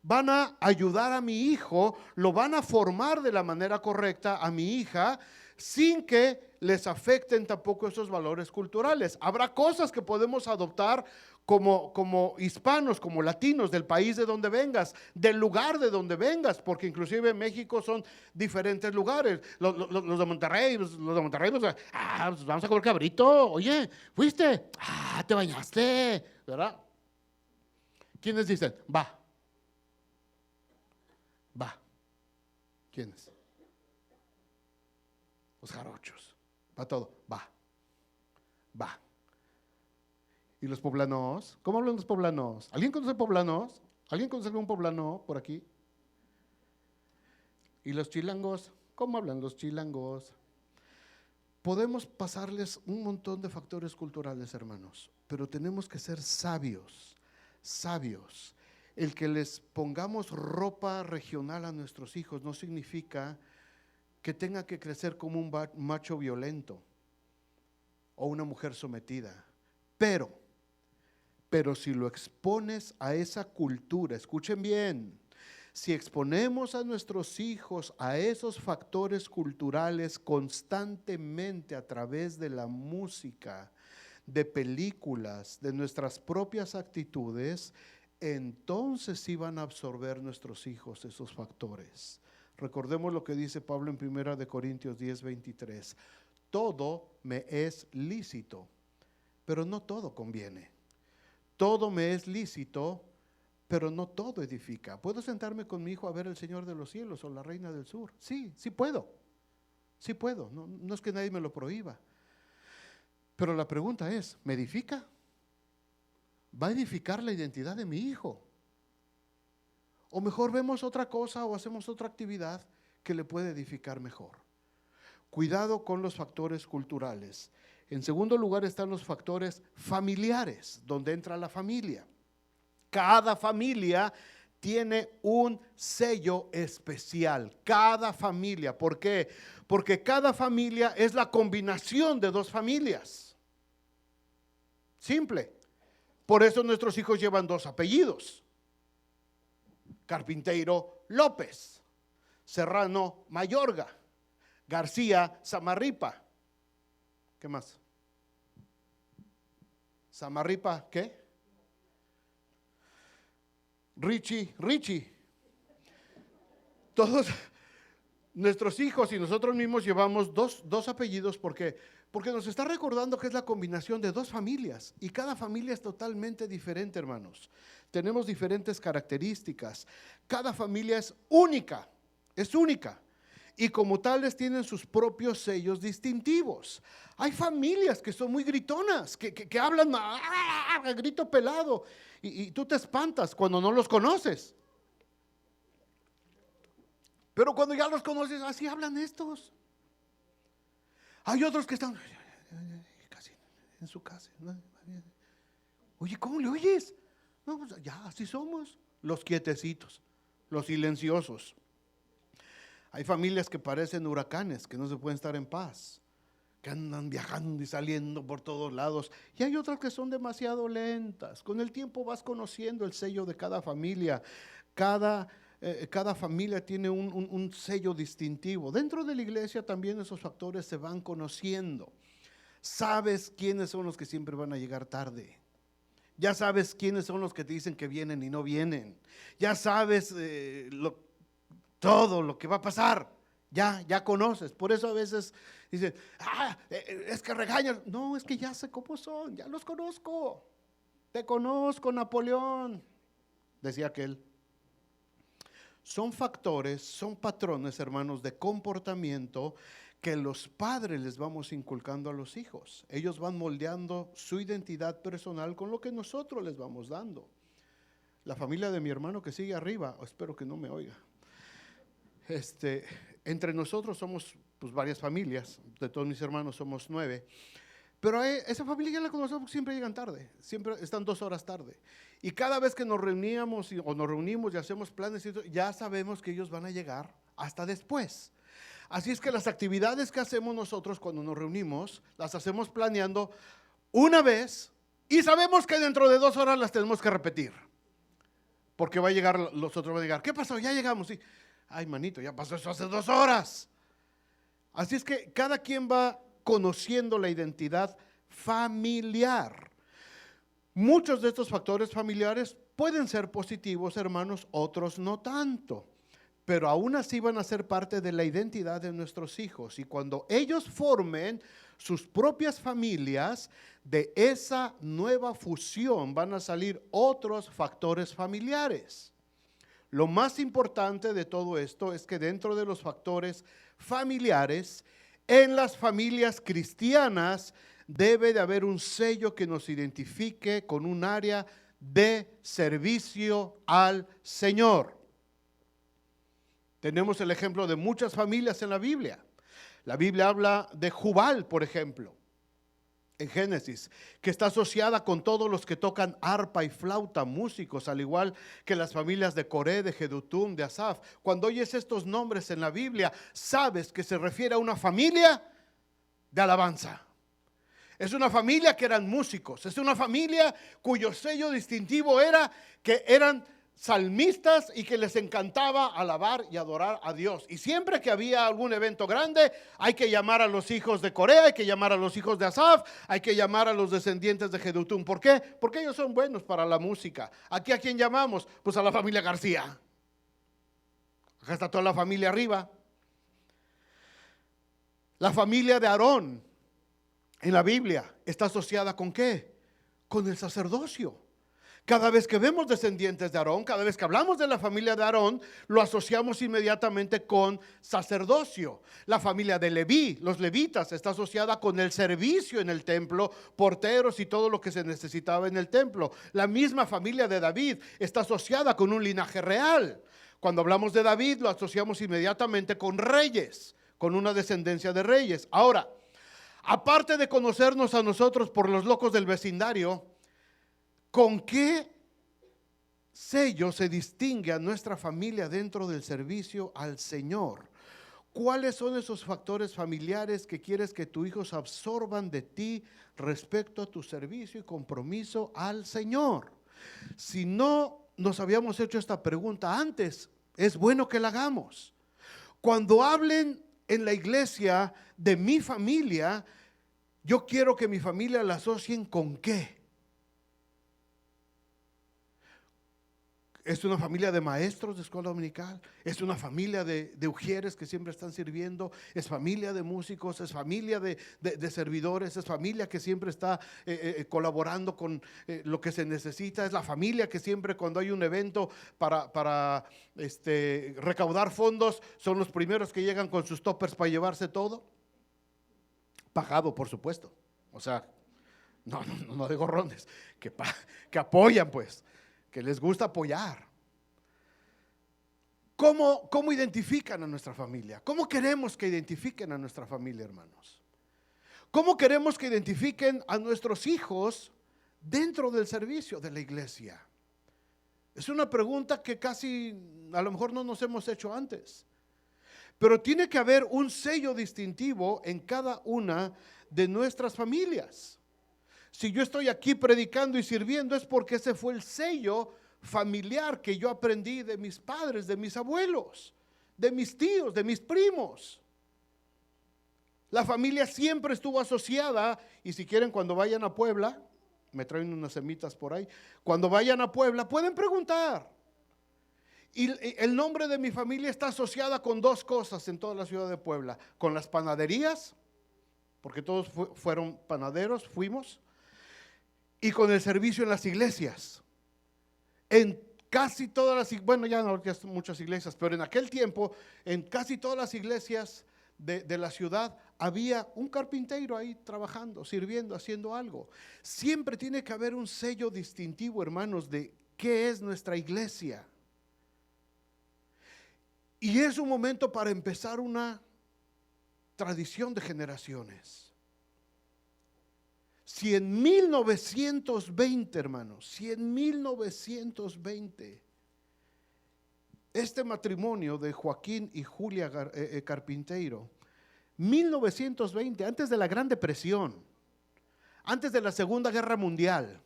van a ayudar a mi hijo, lo van a formar de la manera correcta a mi hija, sin que les afecten tampoco esos valores culturales? Habrá cosas que podemos adoptar como hispanos, como latinos, del país de donde vengas, del lugar de donde vengas, porque inclusive en México son diferentes lugares. Los de Monterrey, pues, pues vamos a comer cabrito. Oye, ¿fuiste? Te bañaste, ¿verdad? ¿Quiénes dicen? Va. ¿Quiénes? Los jarochos. Va todo. Va. ¿Y los poblanos? ¿Cómo hablan los poblanos? ¿Alguien conoce poblanos? ¿Alguien conoce algún poblano por aquí? ¿Y los chilangos? ¿Cómo hablan los chilangos? Podemos pasarles un montón de factores culturales, hermanos, pero tenemos que ser sabios. El que les pongamos ropa regional a nuestros hijos no significa que tenga que crecer como un macho violento o una mujer sometida. Pero si lo expones a esa cultura, escuchen bien, si exponemos a nuestros hijos a esos factores culturales constantemente a través de la música, de películas, de nuestras propias actitudes, entonces sí van a absorber nuestros hijos esos factores. Recordemos lo que dice Pablo en 1 Corintios 10:23. Todo me es lícito, pero no todo conviene. Todo me es lícito, pero no todo edifica. ¿Puedo sentarme con mi hijo a ver El Señor de los Cielos o La Reina del Sur? Sí puedo. No es que nadie me lo prohíba. Pero la pregunta es, ¿me edifica? ¿Va a edificar la identidad de mi hijo? O mejor vemos otra cosa o hacemos otra actividad que le puede edificar mejor. Cuidado con los factores culturales. En segundo lugar están los factores familiares, donde entra la familia. Cada familia tiene un sello especial. Cada familia. ¿Por qué? Porque cada familia es la combinación de dos familias. Simple. Por eso nuestros hijos llevan dos apellidos: Carpinteiro López, Serrano Mayorga, García Samarripa. ¿Qué más? Samarripa, ¿qué? Richie. Todos nuestros hijos y nosotros mismos llevamos dos apellidos. ¿Por qué? Porque nos está recordando que es la combinación de dos familias y cada familia es totalmente diferente, hermanos. Tenemos diferentes características. Cada familia es única. Y como tales tienen sus propios sellos distintivos. Hay familias que son muy gritonas, que hablan a grito pelado y tú te espantas cuando no los conoces. Pero cuando ya los conoces, así hablan estos. Hay otros que están casi en su casa. Oye, ¿cómo le oyes? No, pues ya así somos, los quietecitos, los silenciosos. Hay familias que parecen huracanes, que no se pueden estar en paz, que andan viajando y saliendo por todos lados. Y hay otras que son demasiado lentas. Con el tiempo vas conociendo el sello de cada familia. Cada familia tiene un sello distintivo. Dentro de la iglesia también esos factores se van conociendo. Sabes quiénes son los que siempre van a llegar tarde. Ya sabes quiénes son los que te dicen que vienen y no vienen. Ya sabes todo lo que va a pasar. Ya conoces. Por eso a veces dicen, es que regañan. No, es que ya sé cómo son, ya los conozco. Te conozco, Napoleón, decía aquel. Son factores, son patrones, hermanos, de comportamiento que los padres les vamos inculcando a los hijos. Ellos van moldeando su identidad personal con lo que nosotros les vamos dando. La familia de mi hermano que sigue arriba, espero que no me oiga. Entre nosotros somos pues varias familias, de todos mis hermanos somos 9, pero esa familia ya la conocemos porque siempre llegan tarde, siempre están 2 horas tarde. Y cada vez que nos reuníamos o nos reunimos y hacemos planes, ya sabemos que ellos van a llegar hasta después. Así es que las actividades que hacemos nosotros cuando nos reunimos, las hacemos planeando una vez y sabemos que dentro de 2 horas las tenemos que repetir. Porque va a llegar, los otros van a llegar. ¿Qué pasó? Ya llegamos. Sí. Ay, manito, ya pasó eso hace 2 horas. Así es que cada quien va conociendo la identidad familiar. Muchos de estos factores familiares pueden ser positivos, hermanos, otros no tanto. Pero aún así van a ser parte de la identidad de nuestros hijos. Y cuando ellos formen sus propias familias, de esa nueva fusión van a salir otros factores familiares. Lo más importante de todo esto es que dentro de los factores familiares, en las familias cristianas, debe de haber un sello que nos identifique con un área de servicio al Señor. Tenemos el ejemplo de muchas familias en la Biblia. La Biblia habla de Jubal, por ejemplo, en Génesis, que está asociada con todos los que tocan arpa y flauta, músicos, al igual que las familias de Coré, de Jedutum, de Asaf. Cuando oyes estos nombres en la Biblia, sabes que se refiere a una familia de alabanza. Es una familia que eran músicos, es una familia cuyo sello distintivo era que eran salmistas y que les encantaba alabar y adorar a Dios. Y siempre que había algún evento grande, hay que llamar a los hijos de Corea, hay que llamar a los hijos de Asaf, hay que llamar a los descendientes de Jedutum. ¿Por qué? Porque ellos son buenos para la música. ¿Aquí a quién llamamos? Pues a la familia García. Acá está toda la familia arriba. La familia de Aarón en la Biblia está asociada ¿con qué? Con el sacerdocio. Cada vez que vemos descendientes de Aarón, cada vez que hablamos de la familia de Aarón, lo asociamos inmediatamente con sacerdocio. La familia de Leví, los levitas, está asociada con el servicio en el templo, porteros y todo lo que se necesitaba en el templo. La misma familia de David está asociada con un linaje real. Cuando hablamos de David, lo asociamos inmediatamente con reyes, con una descendencia de reyes. Ahora, aparte de conocernos a nosotros por los locos del vecindario, ¿con qué sello se distingue a nuestra familia dentro del servicio al Señor? ¿Cuáles son esos factores familiares que quieres que tus hijos absorban de ti respecto a tu servicio y compromiso al Señor? Si no nos habíamos hecho esta pregunta antes, es bueno que la hagamos. Cuando hablen en la iglesia de mi familia, yo quiero que mi familia la asocien ¿con qué? Es una familia de maestros de escuela dominical, es una familia de ujieres que siempre están sirviendo, es familia de músicos, es familia de servidores, es familia que siempre está colaborando con lo que se necesita, es la familia que siempre cuando hay un evento para recaudar fondos, son los primeros que llegan con sus toppers para llevarse todo, pagado por supuesto, o sea, no de gorrones, que apoyan pues, que les gusta apoyar. ¿Cómo identifican a nuestra familia? ¿Cómo queremos que identifiquen a nuestra familia, hermanos? ¿Cómo queremos que identifiquen a nuestros hijos dentro del servicio de la iglesia? Es una pregunta que casi a lo mejor no nos hemos hecho antes. Pero tiene que haber un sello distintivo en cada una de nuestras familias. Si yo estoy aquí predicando y sirviendo es porque ese fue el sello familiar que yo aprendí de mis padres, de mis abuelos, de mis tíos, de mis primos. La familia siempre estuvo asociada, y si quieren cuando vayan a Puebla, me traen unas semitas por ahí, cuando vayan a Puebla pueden preguntar. Y el nombre de mi familia está asociada con 2 cosas en toda la ciudad de Puebla, con las panaderías, porque todos fueron panaderos, fuimos, y con el servicio en las iglesias. En casi todas las, bueno ya no, ya son muchas iglesias, pero en aquel tiempo, en casi todas las iglesias de la ciudad, había un carpintero ahí trabajando, sirviendo, haciendo algo. Siempre tiene que haber un sello distintivo, hermanos, de ¿Qué es nuestra iglesia? Y es un momento para empezar una tradición de generaciones. Si en 1920, hermanos, si en 1920 este matrimonio de Joaquín y Julia Carpinteiro, 1920, antes de la Gran Depresión, antes de la Segunda Guerra Mundial,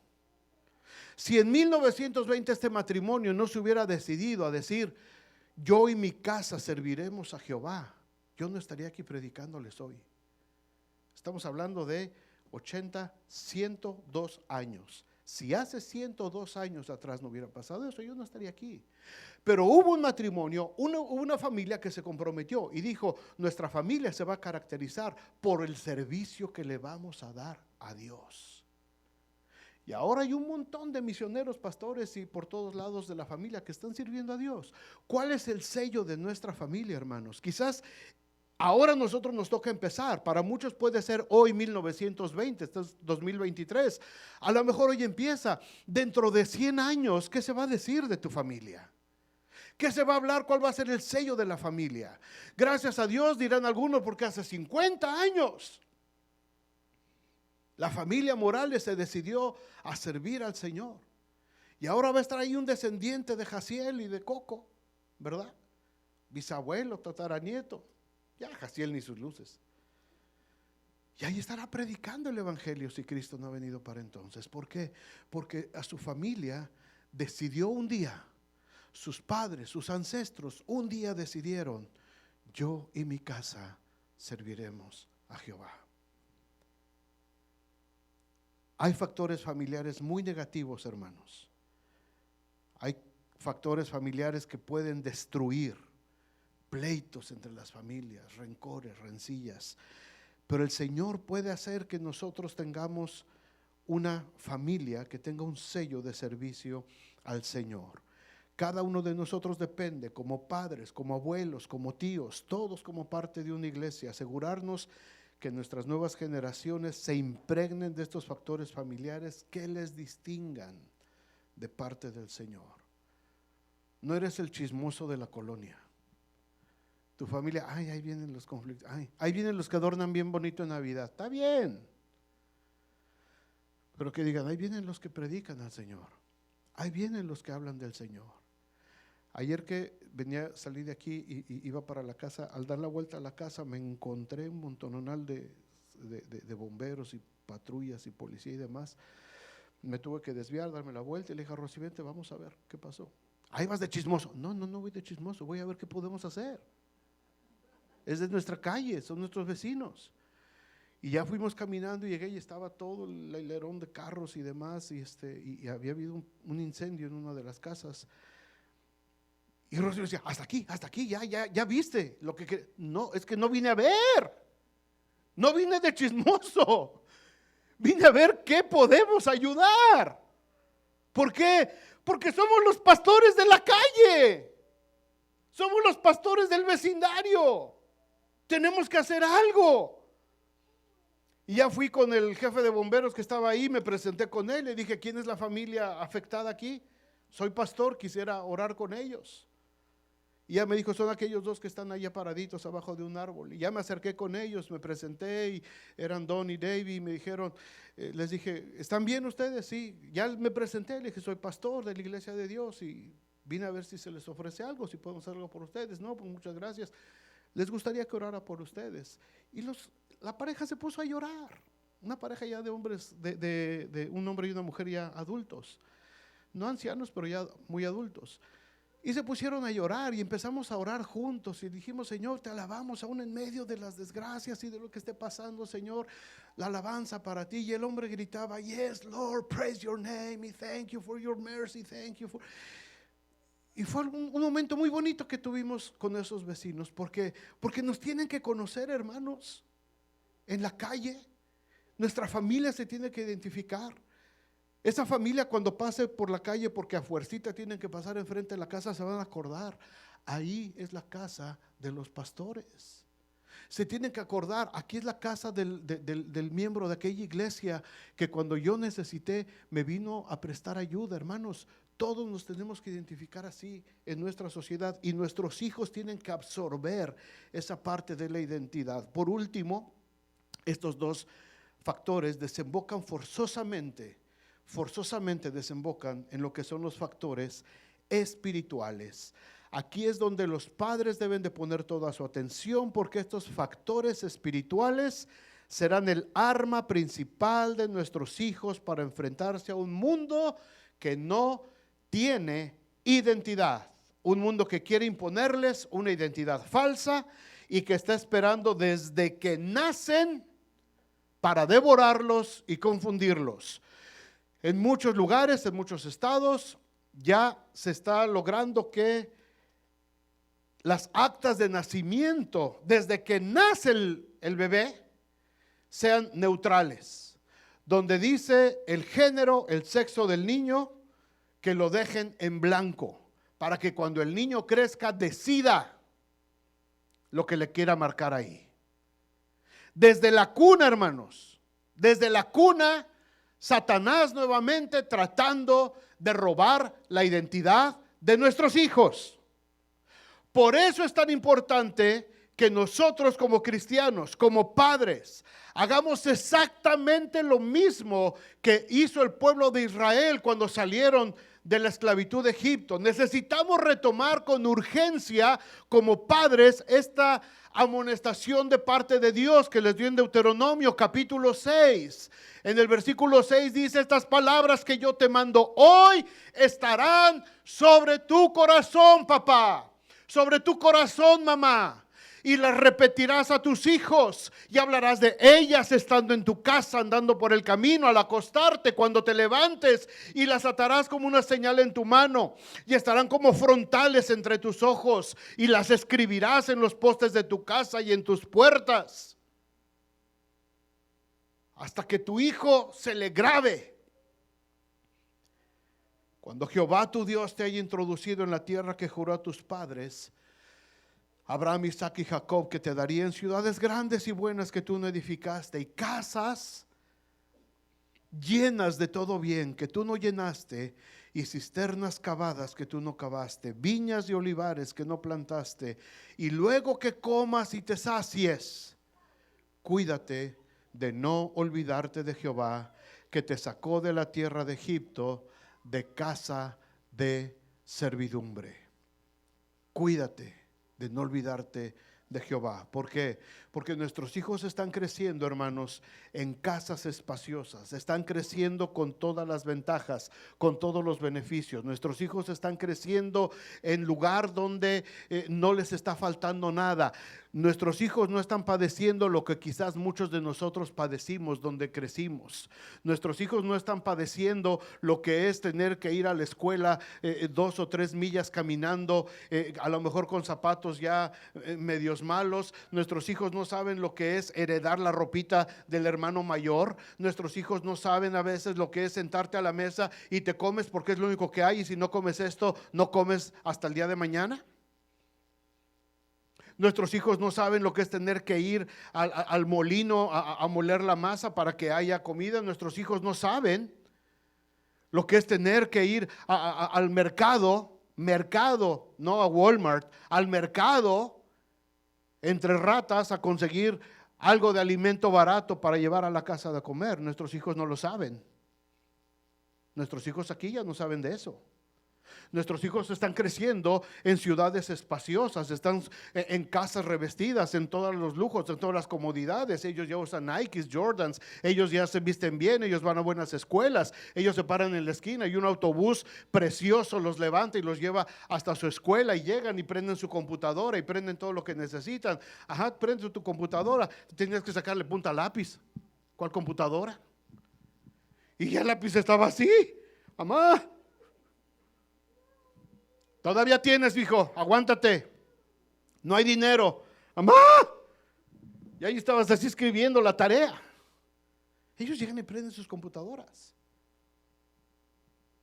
si en 1920 este matrimonio no se hubiera decidido a decir, yo y mi casa serviremos a Jehová, yo no estaría aquí predicándoles hoy. Estamos hablando de 80, 102 años. Si hace 102 años atrás no hubiera pasado eso, yo no estaría aquí. Pero hubo un matrimonio, una familia que se comprometió y dijo, nuestra familia se va a caracterizar por el servicio que le vamos a dar a Dios. Y ahora hay un montón de misioneros, pastores y por todos lados de la familia que están sirviendo a Dios. ¿Cuál es el sello de nuestra familia, hermanos? Quizás ahora nosotros nos toca empezar. Para muchos puede ser hoy 1920, esto es 2023. A lo mejor hoy empieza. Dentro de 100 años, ¿qué se va a decir de tu familia? ¿Qué se va a hablar? ¿Cuál va a ser el sello de la familia? Gracias a Dios, dirán algunos, porque hace 50 años la familia Morales se decidió a servir al Señor. Y ahora va a estar ahí un descendiente de Jaciel y de Coco, ¿verdad? Bisabuelo, tataranieto. Ya Jaciel ni sus luces. Y ahí estará predicando el evangelio si Cristo no ha venido para entonces. ¿Por qué? Porque a su familia decidió un día, sus padres, sus ancestros, un día decidieron, yo y mi casa serviremos a Jehová. Hay factores familiares muy negativos, hermanos. Hay factores familiares que pueden destruir pleitos entre las familias, rencores, rencillas. Pero el Señor puede hacer que nosotros tengamos una familia que tenga un sello de servicio al Señor. Cada uno de nosotros depende, como padres, como abuelos, como tíos, todos como parte de una iglesia, asegurarnos que nuestras nuevas generaciones se impregnen de estos factores familiares que les distingan de parte del Señor. No eres el chismoso de la colonia. Tu familia, ay, ahí vienen los conflictos, ay, ahí vienen los que adornan bien bonito en Navidad. Está bien. Pero que digan, ahí vienen los que predican al Señor. Ahí vienen los que hablan del Señor. Ayer que salí de aquí y iba para la casa, al dar la vuelta a la casa me encontré un montonal de bomberos y patrullas y policía y demás. Me tuve que desviar, darme la vuelta y le dije a Rosy, vente, vamos a ver qué pasó. Ahí vas de chismoso. No voy de chismoso, voy a ver qué podemos hacer. Es de nuestra calle, son nuestros vecinos. Y ya fuimos caminando y llegué y estaba todo el hilerón de carros y demás y había habido un incendio en una de las casas. Y Rocío decía, hasta aquí, ya viste lo que no, es que no vine a ver, no vine de chismoso, vine a ver qué podemos ayudar. ¿Por qué? Porque somos los pastores de la calle, somos los pastores del vecindario, tenemos que hacer algo. Y ya fui con el jefe de bomberos que estaba ahí, me presenté con él, le dije, ¿quién es la familia afectada aquí? Soy pastor, quisiera orar con ellos. Y ya me dijo, son aquellos dos que están allá paraditos abajo de un árbol. Y ya me acerqué con ellos, me presenté y eran Don y David y me dijeron, les dije, ¿están bien ustedes? Sí, ya me presenté, le dije, soy pastor de la Iglesia de Dios y vine a ver si se les ofrece algo, si podemos hacer algo por ustedes. No, pues muchas gracias. Les gustaría que orara por ustedes. Y la pareja se puso a llorar. Una pareja ya de hombres, de un hombre y una mujer ya adultos. No ancianos, pero ya muy adultos. Y se pusieron a llorar y empezamos a orar juntos y dijimos, Señor, te alabamos aún en medio de las desgracias y de lo que esté pasando, Señor, la alabanza para ti. Y el hombre gritaba, yes, Lord, praise your name y thank you for your mercy, thank you for... Y fue un momento muy bonito que tuvimos con esos vecinos, porque nos tienen que conocer, hermanos, en la calle. Nuestra familia se tiene que identificar. Esa familia cuando pase por la calle, porque a fuercita tienen que pasar enfrente de la casa, se van a acordar, ahí es la casa de los pastores. Se tienen que acordar, aquí es la casa del miembro de aquella iglesia que cuando yo necesité me vino a prestar ayuda. Hermanos, Todos nos tenemos que identificar así en nuestra sociedad y nuestros hijos tienen que absorber esa parte de la identidad. Por último, estos dos factores desembocan forzosamente desembocan en lo que son los factores espirituales. Aquí es donde los padres deben de poner toda su atención, porque estos factores espirituales serán el arma principal de nuestros hijos para enfrentarse a un mundo que no tiene identidad, un mundo que quiere imponerles una identidad falsa y que está esperando desde que nacen para devorarlos y confundirlos. En muchos lugares, en muchos estados, ya se está logrando que las actas de nacimiento, desde que nace el bebé, sean neutrales, donde dice el género, el sexo del niño, que lo dejen en blanco, para que cuando el niño crezca decida lo que le quiera marcar ahí. Desde la cuna, hermanos, desde la cuna, Satanás nuevamente tratando de robar la identidad de nuestros hijos. Por eso es tan importante que nosotros como cristianos, como padres, hagamos exactamente lo mismo que hizo el pueblo de Israel cuando salieron de la esclavitud de Egipto. Necesitamos retomar con urgencia como padres esta amonestación de parte de Dios que les dio en Deuteronomio capítulo 6. En el versículo 6 dice: estas palabras que yo te mando hoy estarán sobre tu corazón, papá, sobre tu corazón, mamá, y las repetirás a tus hijos y hablarás de ellas estando en tu casa, andando por el camino, al acostarte, cuando te levantes, y las atarás como una señal en tu mano y estarán como frontales entre tus ojos, y las escribirás en los postes de tu casa y en tus puertas, hasta que tu hijo se le grabe. Cuando Jehová tu Dios te haya introducido en la tierra que juró a tus padres, Abraham, Isaac y Jacob, que te darían ciudades grandes y buenas que tú no edificaste, y casas llenas de todo bien que tú no llenaste, y cisternas cavadas que tú no cavaste, viñas y olivares que no plantaste, y luego que comas y te sacies, cuídate de no olvidarte de Jehová, que te sacó de la tierra de Egipto, de casa de servidumbre. Cuídate de no olvidarte de Jehová. ¿Por qué? Porque nuestros hijos están creciendo, hermanos, en casas espaciosas, están creciendo con todas las ventajas, con todos los beneficios. Nuestros hijos están creciendo en lugar donde no les está faltando nada. Nuestros hijos no están padeciendo lo que quizás muchos de nosotros padecimos donde crecimos. Nuestros hijos no están padeciendo lo que es tener que ir a la escuela 2 o 3 millas caminando, a lo mejor con zapatos ya medios malos. Nuestros hijos no saben lo que es heredar la ropita del hermano mayor. Nuestros hijos no saben a veces lo que es sentarte a la mesa y te comes porque es lo único que hay, y si no comes esto, no comes hasta el día de mañana. Nuestros hijos no saben lo que es tener que ir al molino a moler la masa para que haya comida. Nuestros hijos no saben lo que es tener que ir al mercado, no a Walmart, al mercado entre ratas a conseguir algo de alimento barato para llevar a la casa de comer. Nuestros hijos no lo saben. Nuestros hijos aquí ya no saben de eso. Nuestros hijos están creciendo en ciudades espaciosas, están en casas revestidas, en todos los lujos, en todas las comodidades. Ellos ya usan Nikes, Jordans, ellos ya se visten bien, ellos van a buenas escuelas, ellos se paran en la esquina y un autobús precioso los levanta y los lleva hasta su escuela, y llegan y prenden su computadora y prenden todo lo que necesitan. Ajá, prende tu computadora, tenías que sacarle punta al lápiz. ¿Cuál computadora? Y ya el lápiz estaba así. Mamá, todavía tienes, hijo, aguántate, no hay dinero. Mamá, y ahí estabas así escribiendo la tarea. Ellos llegan y prenden sus computadoras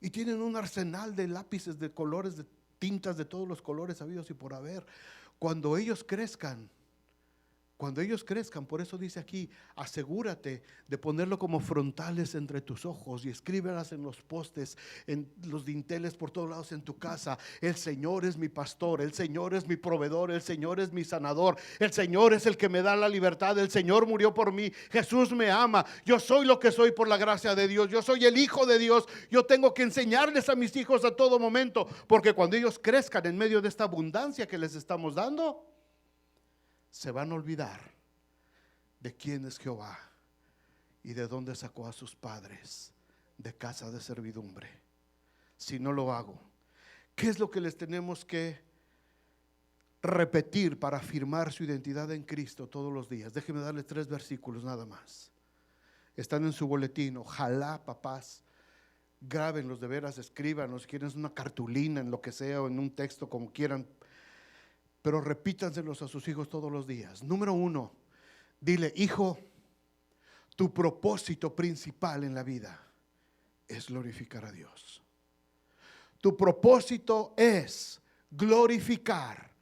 y tienen un arsenal de lápices, de colores, de tintas de todos los colores habidos y por haber. Cuando ellos crezcan, Cuando ellos crezcan, por eso dice aquí, asegúrate de ponerlo como frontales entre tus ojos y escríbelas en los postes, en los dinteles por todos lados en tu casa. El Señor es mi pastor, el Señor es mi proveedor, el Señor es mi sanador, el Señor es el que me da la libertad, el Señor murió por mí, Jesús me ama, yo soy lo que soy por la gracia de Dios, yo soy el Hijo de Dios. Yo tengo que enseñarles a mis hijos a todo momento, porque cuando ellos crezcan en medio de esta abundancia que les estamos dando, se van a olvidar de quién es Jehová y de dónde sacó a sus padres de casa de servidumbre. Si no lo hago, ¿qué es lo que les tenemos que repetir para afirmar su identidad en Cristo todos los días? Déjenme darles 3 versículos nada más. Están en su boletín. Ojalá, papás, grábenlos de veras, escríbanlos, si quieren una cartulina, en lo que sea, o en un texto, como quieran, pero repítanselos a sus hijos todos los días. Número 1, dile: hijo, tu propósito principal en la vida es glorificar a Dios. Tu propósito es glorificar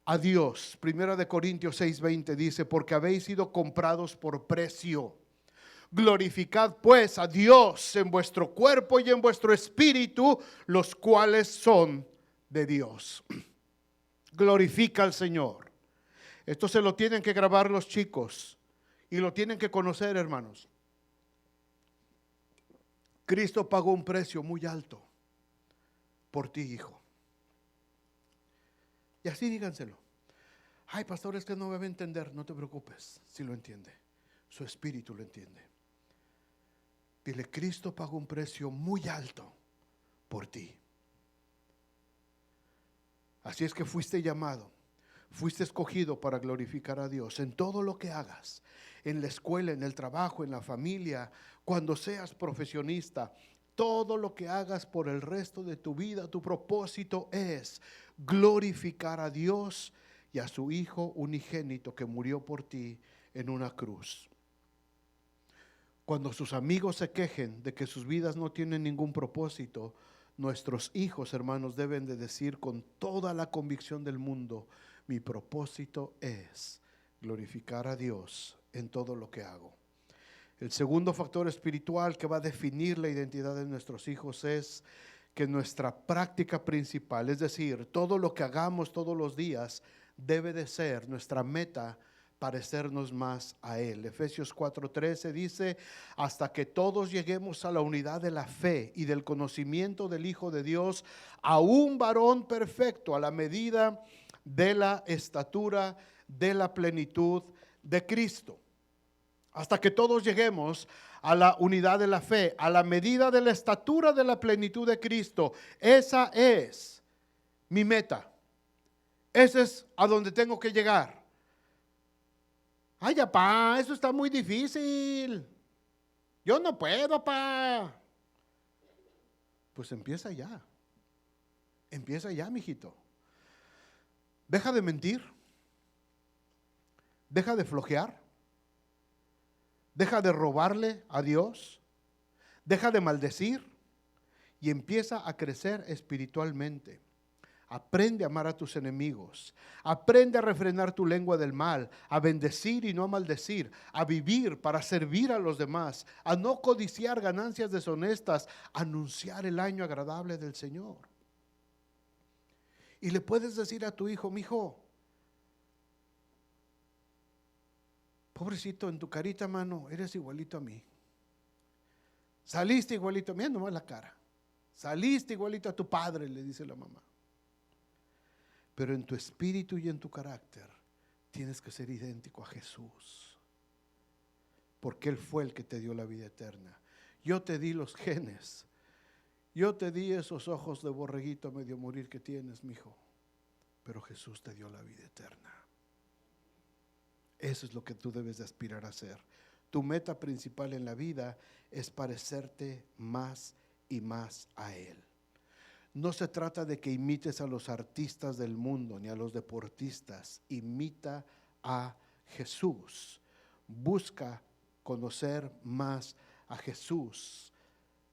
a Dios. Primera de Corintios 6:20 dice: porque habéis sido comprados por precio. Glorificad pues a Dios en vuestro cuerpo y en vuestro espíritu, los cuales son de Dios. Glorifica al Señor. Esto se lo tienen que grabar los chicos y lo tienen que conocer, hermanos. Cristo pagó un precio muy alto por ti, hijo. Y así díganselo. Ay, pastor, es que no me va a entender. No te preocupes, si lo entiende. Su espíritu lo entiende. Dile: Cristo pagó un precio muy alto por ti. Así es que fuiste llamado, fuiste escogido para glorificar a Dios en todo lo que hagas, en la escuela, en el trabajo, en la familia, cuando seas profesionista. Todo lo que hagas por el resto de tu vida, tu propósito es glorificar a Dios y a su Hijo unigénito que murió por ti en una cruz. Cuando sus amigos se quejen de que sus vidas no tienen ningún propósito, nuestros hijos, hermanos, deben de decir con toda la convicción del mundo: mi propósito es glorificar a Dios en todo lo que hago. El segundo factor espiritual que va a definir la identidad de nuestros hijos es que nuestra práctica principal, es decir, todo lo que hagamos todos los días, debe de ser nuestra meta, parecernos más a Él. Efesios 4:13 dice: hasta que todos lleguemos a la unidad de la fe y del conocimiento del Hijo de Dios, a un varón perfecto, a la medida de la estatura de la plenitud de Cristo. Hasta que todos lleguemos a la unidad de la fe, a la medida de la estatura de la plenitud de Cristo. Esa es mi meta. Ese es a donde tengo que llegar. Ay, papá, eso está muy difícil. Yo no puedo, papá. Pues empieza ya. Empieza ya, mijito. Deja de mentir. Deja de flojear. Deja de robarle a Dios. Deja de maldecir y empieza a crecer espiritualmente. Aprende a amar a tus enemigos. Aprende a refrenar tu lengua del mal, a bendecir y no a maldecir, a vivir para servir a los demás, a no codiciar ganancias deshonestas, a anunciar el año agradable del Señor. Y le puedes decir a tu hijo: mi hijo, pobrecito, en tu carita, mano, eres igualito a mí. Saliste igualito a mí, nomás la cara. Saliste igualito a tu padre, le dice la mamá. Pero en tu espíritu y en tu carácter tienes que ser idéntico a Jesús, porque Él fue el que te dio la vida eterna. Yo te di los genes, yo te di esos ojos de borreguito medio morir que tienes, mijo, pero Jesús te dio la vida eterna. Eso es lo que tú debes de aspirar a ser. Tu meta principal en la vida es parecerte más y más a Él. No se trata de que imites a los artistas del mundo ni a los deportistas. Imita a Jesús. Busca conocer más a Jesús.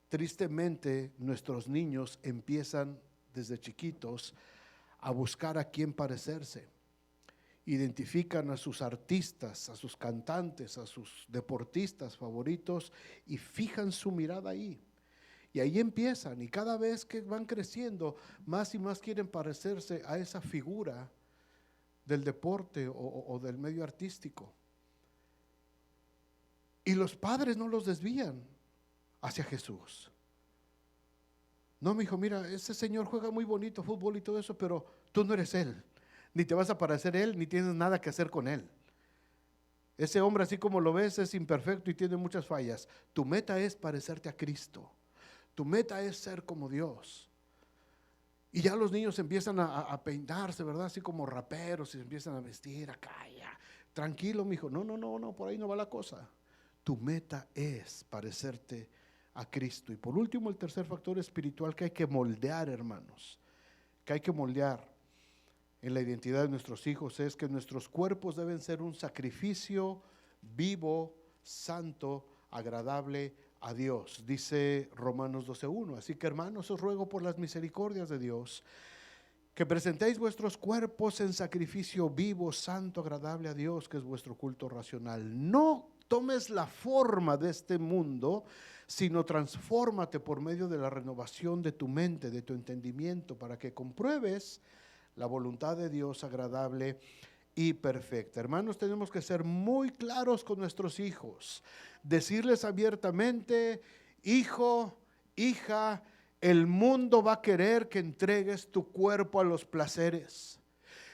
Tristemente, nuestros niños empiezan desde chiquitos a buscar a quién parecerse. identifican a sus artistas, a sus cantantes, a sus deportistas favoritos y fijan su mirada ahí. Y ahí empiezan, y cada vez que van creciendo, más y más quieren parecerse a esa figura del deporte o del medio artístico. Y los padres no los desvían hacia Jesús. No, mi hijo, mira, ese señor juega muy bonito fútbol y todo eso, pero tú no eres él, ni te vas a parecer a él, ni tienes nada que hacer con él. Ese hombre, así como lo ves, es imperfecto y tiene muchas fallas. Tu meta es parecerte a Cristo. Tu meta es ser como Dios. Y ya los niños empiezan a peinarse, ¿verdad? Así como raperos, y se empiezan a vestir acá, ya. Tranquilo, mi hijo. No, por ahí no va la cosa. Tu meta es parecerte a Cristo. Y por último, el tercer factor espiritual que hay que moldear, hermanos, que hay que moldear en la identidad de nuestros hijos, es que nuestros cuerpos deben ser un sacrificio vivo, santo, agradable a Dios. Dice Romanos 12:1. Así que, hermanos, os ruego por las misericordias de Dios que presentéis vuestros cuerpos en sacrificio vivo, santo, agradable a Dios, que es vuestro culto racional. No tomes la forma de este mundo, sino transfórmate por medio de la renovación de tu mente, de tu entendimiento, para que compruebes la voluntad de Dios agradable y perfecta. Hermanos, tenemos que ser muy claros con nuestros hijos, decirles abiertamente: hijo, hija, el mundo va a querer que entregues tu cuerpo a los placeres.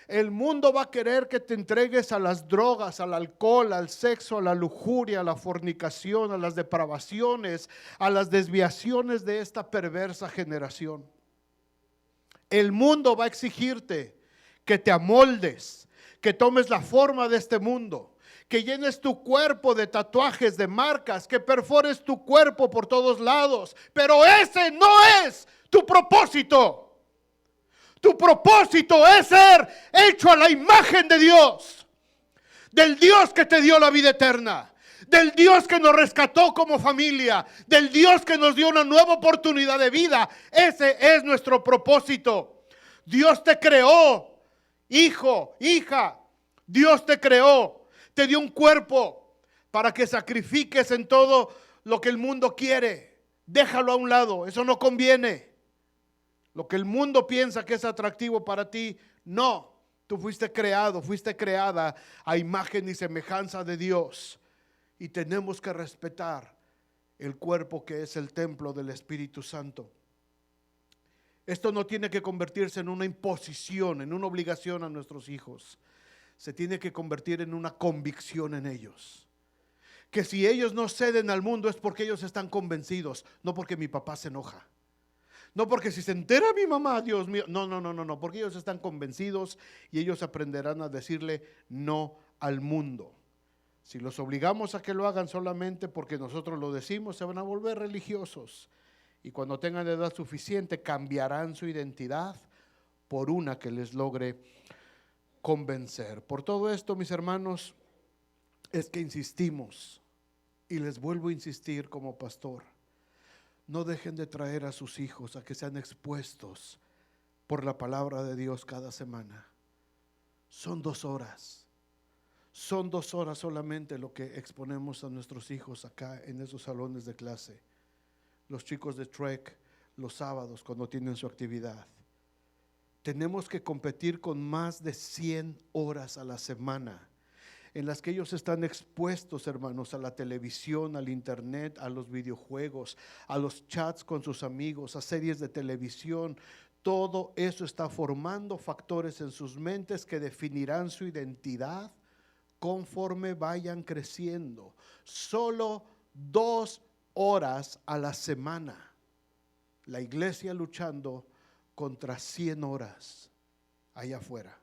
El mundo va a querer que te entregues a las drogas, al alcohol, al sexo, a la lujuria, a la fornicación, a las depravaciones, a las desviaciones de esta perversa generación. El mundo va a exigirte que te amoldes, que tomes la forma de este mundo, que llenes tu cuerpo de tatuajes, de marcas, que perfores tu cuerpo por todos lados. Pero ese no es tu propósito. Tu propósito es ser hecho a la imagen de Dios, del Dios que te dio la vida eterna, del Dios que nos rescató como familia, del Dios que nos dio una nueva oportunidad de vida. Ese es nuestro propósito. Dios te creó, hijo, hija. Dios te creó, te dio un cuerpo para que sacrifiques en todo lo que el mundo quiere. Déjalo a un lado, eso no conviene. Lo que el mundo piensa que es atractivo para ti, no. Tú fuiste creado, fuiste creada a imagen y semejanza de Dios. Y tenemos que respetar el cuerpo que es el templo del Espíritu Santo. Esto no tiene que convertirse en una imposición, en una obligación a nuestros hijos. Se tiene que convertir en una convicción en ellos. Que si ellos no ceden al mundo es porque ellos están convencidos, no porque mi papá se enoja. No porque si se entera mi mamá, Dios mío, no, porque ellos están convencidos y ellos aprenderán a decirle no al mundo. Si los obligamos a que lo hagan solamente porque nosotros lo decimos, se van a volver religiosos. Y cuando tengan edad suficiente, cambiarán su identidad por una que les logre convencer. Por todo esto, mis hermanos, es que insistimos, y les vuelvo a insistir como pastor: no dejen de traer a sus hijos a que sean expuestos por la palabra de Dios cada semana. Son 2 horas. Son 2 horas solamente lo que exponemos a nuestros hijos acá en esos salones de clase. Los chicos de Trek los sábados cuando tienen su actividad. Tenemos que competir con más de 100 horas a la semana en las que ellos están expuestos, hermanos, a la televisión, al internet, a los videojuegos, a los chats con sus amigos, a series de televisión. Todo eso está formando factores en sus mentes que definirán su identidad conforme vayan creciendo. Solo 2 horas a la semana. La iglesia luchando contra 100 horas allá afuera.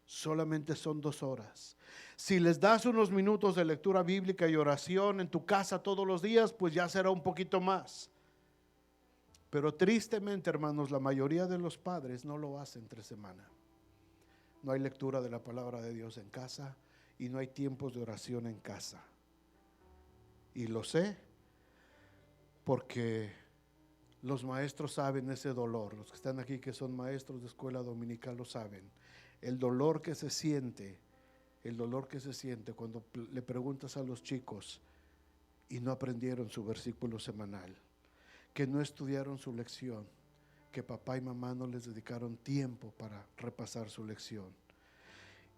Solamente son 2 horas. Si les das unos minutos de lectura bíblica y oración en tu casa todos los días, pues ya será un poquito más. Pero tristemente, hermanos, la mayoría de los padres no lo hacen entre semana. No hay lectura de la palabra de Dios en casa y no hay tiempos de oración en casa. Y lo sé porque los maestros saben ese dolor. Los que están aquí que son maestros de escuela dominical lo saben. el dolor que se siente, cuando le preguntas a los chicos y no aprendieron su versículo semanal, que no estudiaron su lección, que papá y mamá no les dedicaron tiempo para repasar su lección.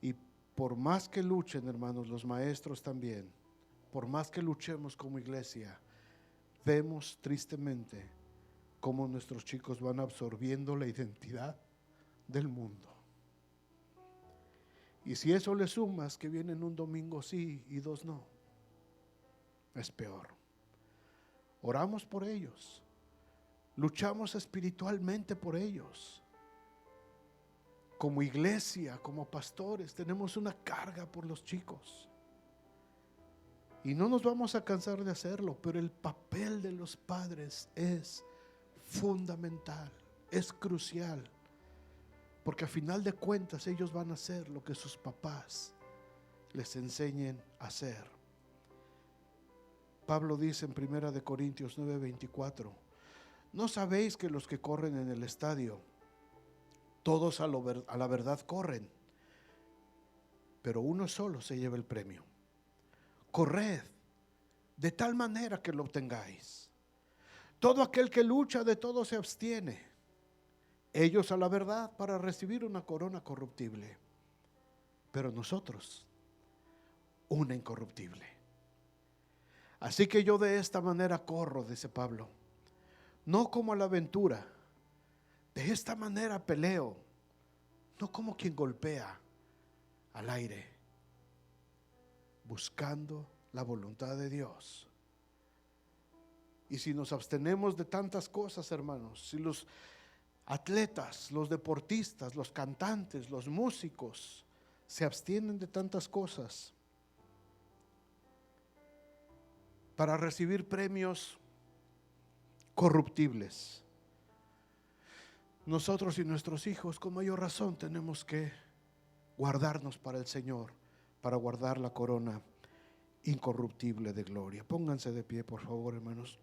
Y por más que luchen, hermanos, los maestros también, por más que luchemos como iglesia, vemos tristemente cómo nuestros chicos van absorbiendo la identidad del mundo. Y si eso le sumas que vienen un domingo sí y 2 no, es peor. Oramos por ellos, luchamos espiritualmente por ellos. Como iglesia, como pastores, tenemos una carga por los chicos. Y no nos vamos a cansar de hacerlo, pero el papel de los padres es fundamental, es crucial. Porque a final de cuentas ellos van a hacer lo que sus papás les enseñen a hacer. Pablo dice en 1 Corintios 9:24: ¿no sabéis que los que corren en el estadio, todos a la verdad corren, pero uno solo se lleva el premio? Corred de tal manera que lo obtengáis. Todo aquel que lucha de todo se abstiene. Ellos a la verdad para recibir una corona corruptible, pero nosotros una incorruptible. Así que yo de esta manera corro, dice Pablo, no como a la aventura. De esta manera peleo, no como quien golpea al aire, buscando la voluntad de Dios. Y si nos abstenemos de tantas cosas, hermanos, si los atletas, los deportistas, los cantantes, los músicos se abstienen de tantas cosas para recibir premios corruptibles, nosotros y nuestros hijos con mayor razón tenemos que guardarnos para el Señor, para guardar la corona incorruptible de gloria. Pónganse de pie, por favor, hermanos.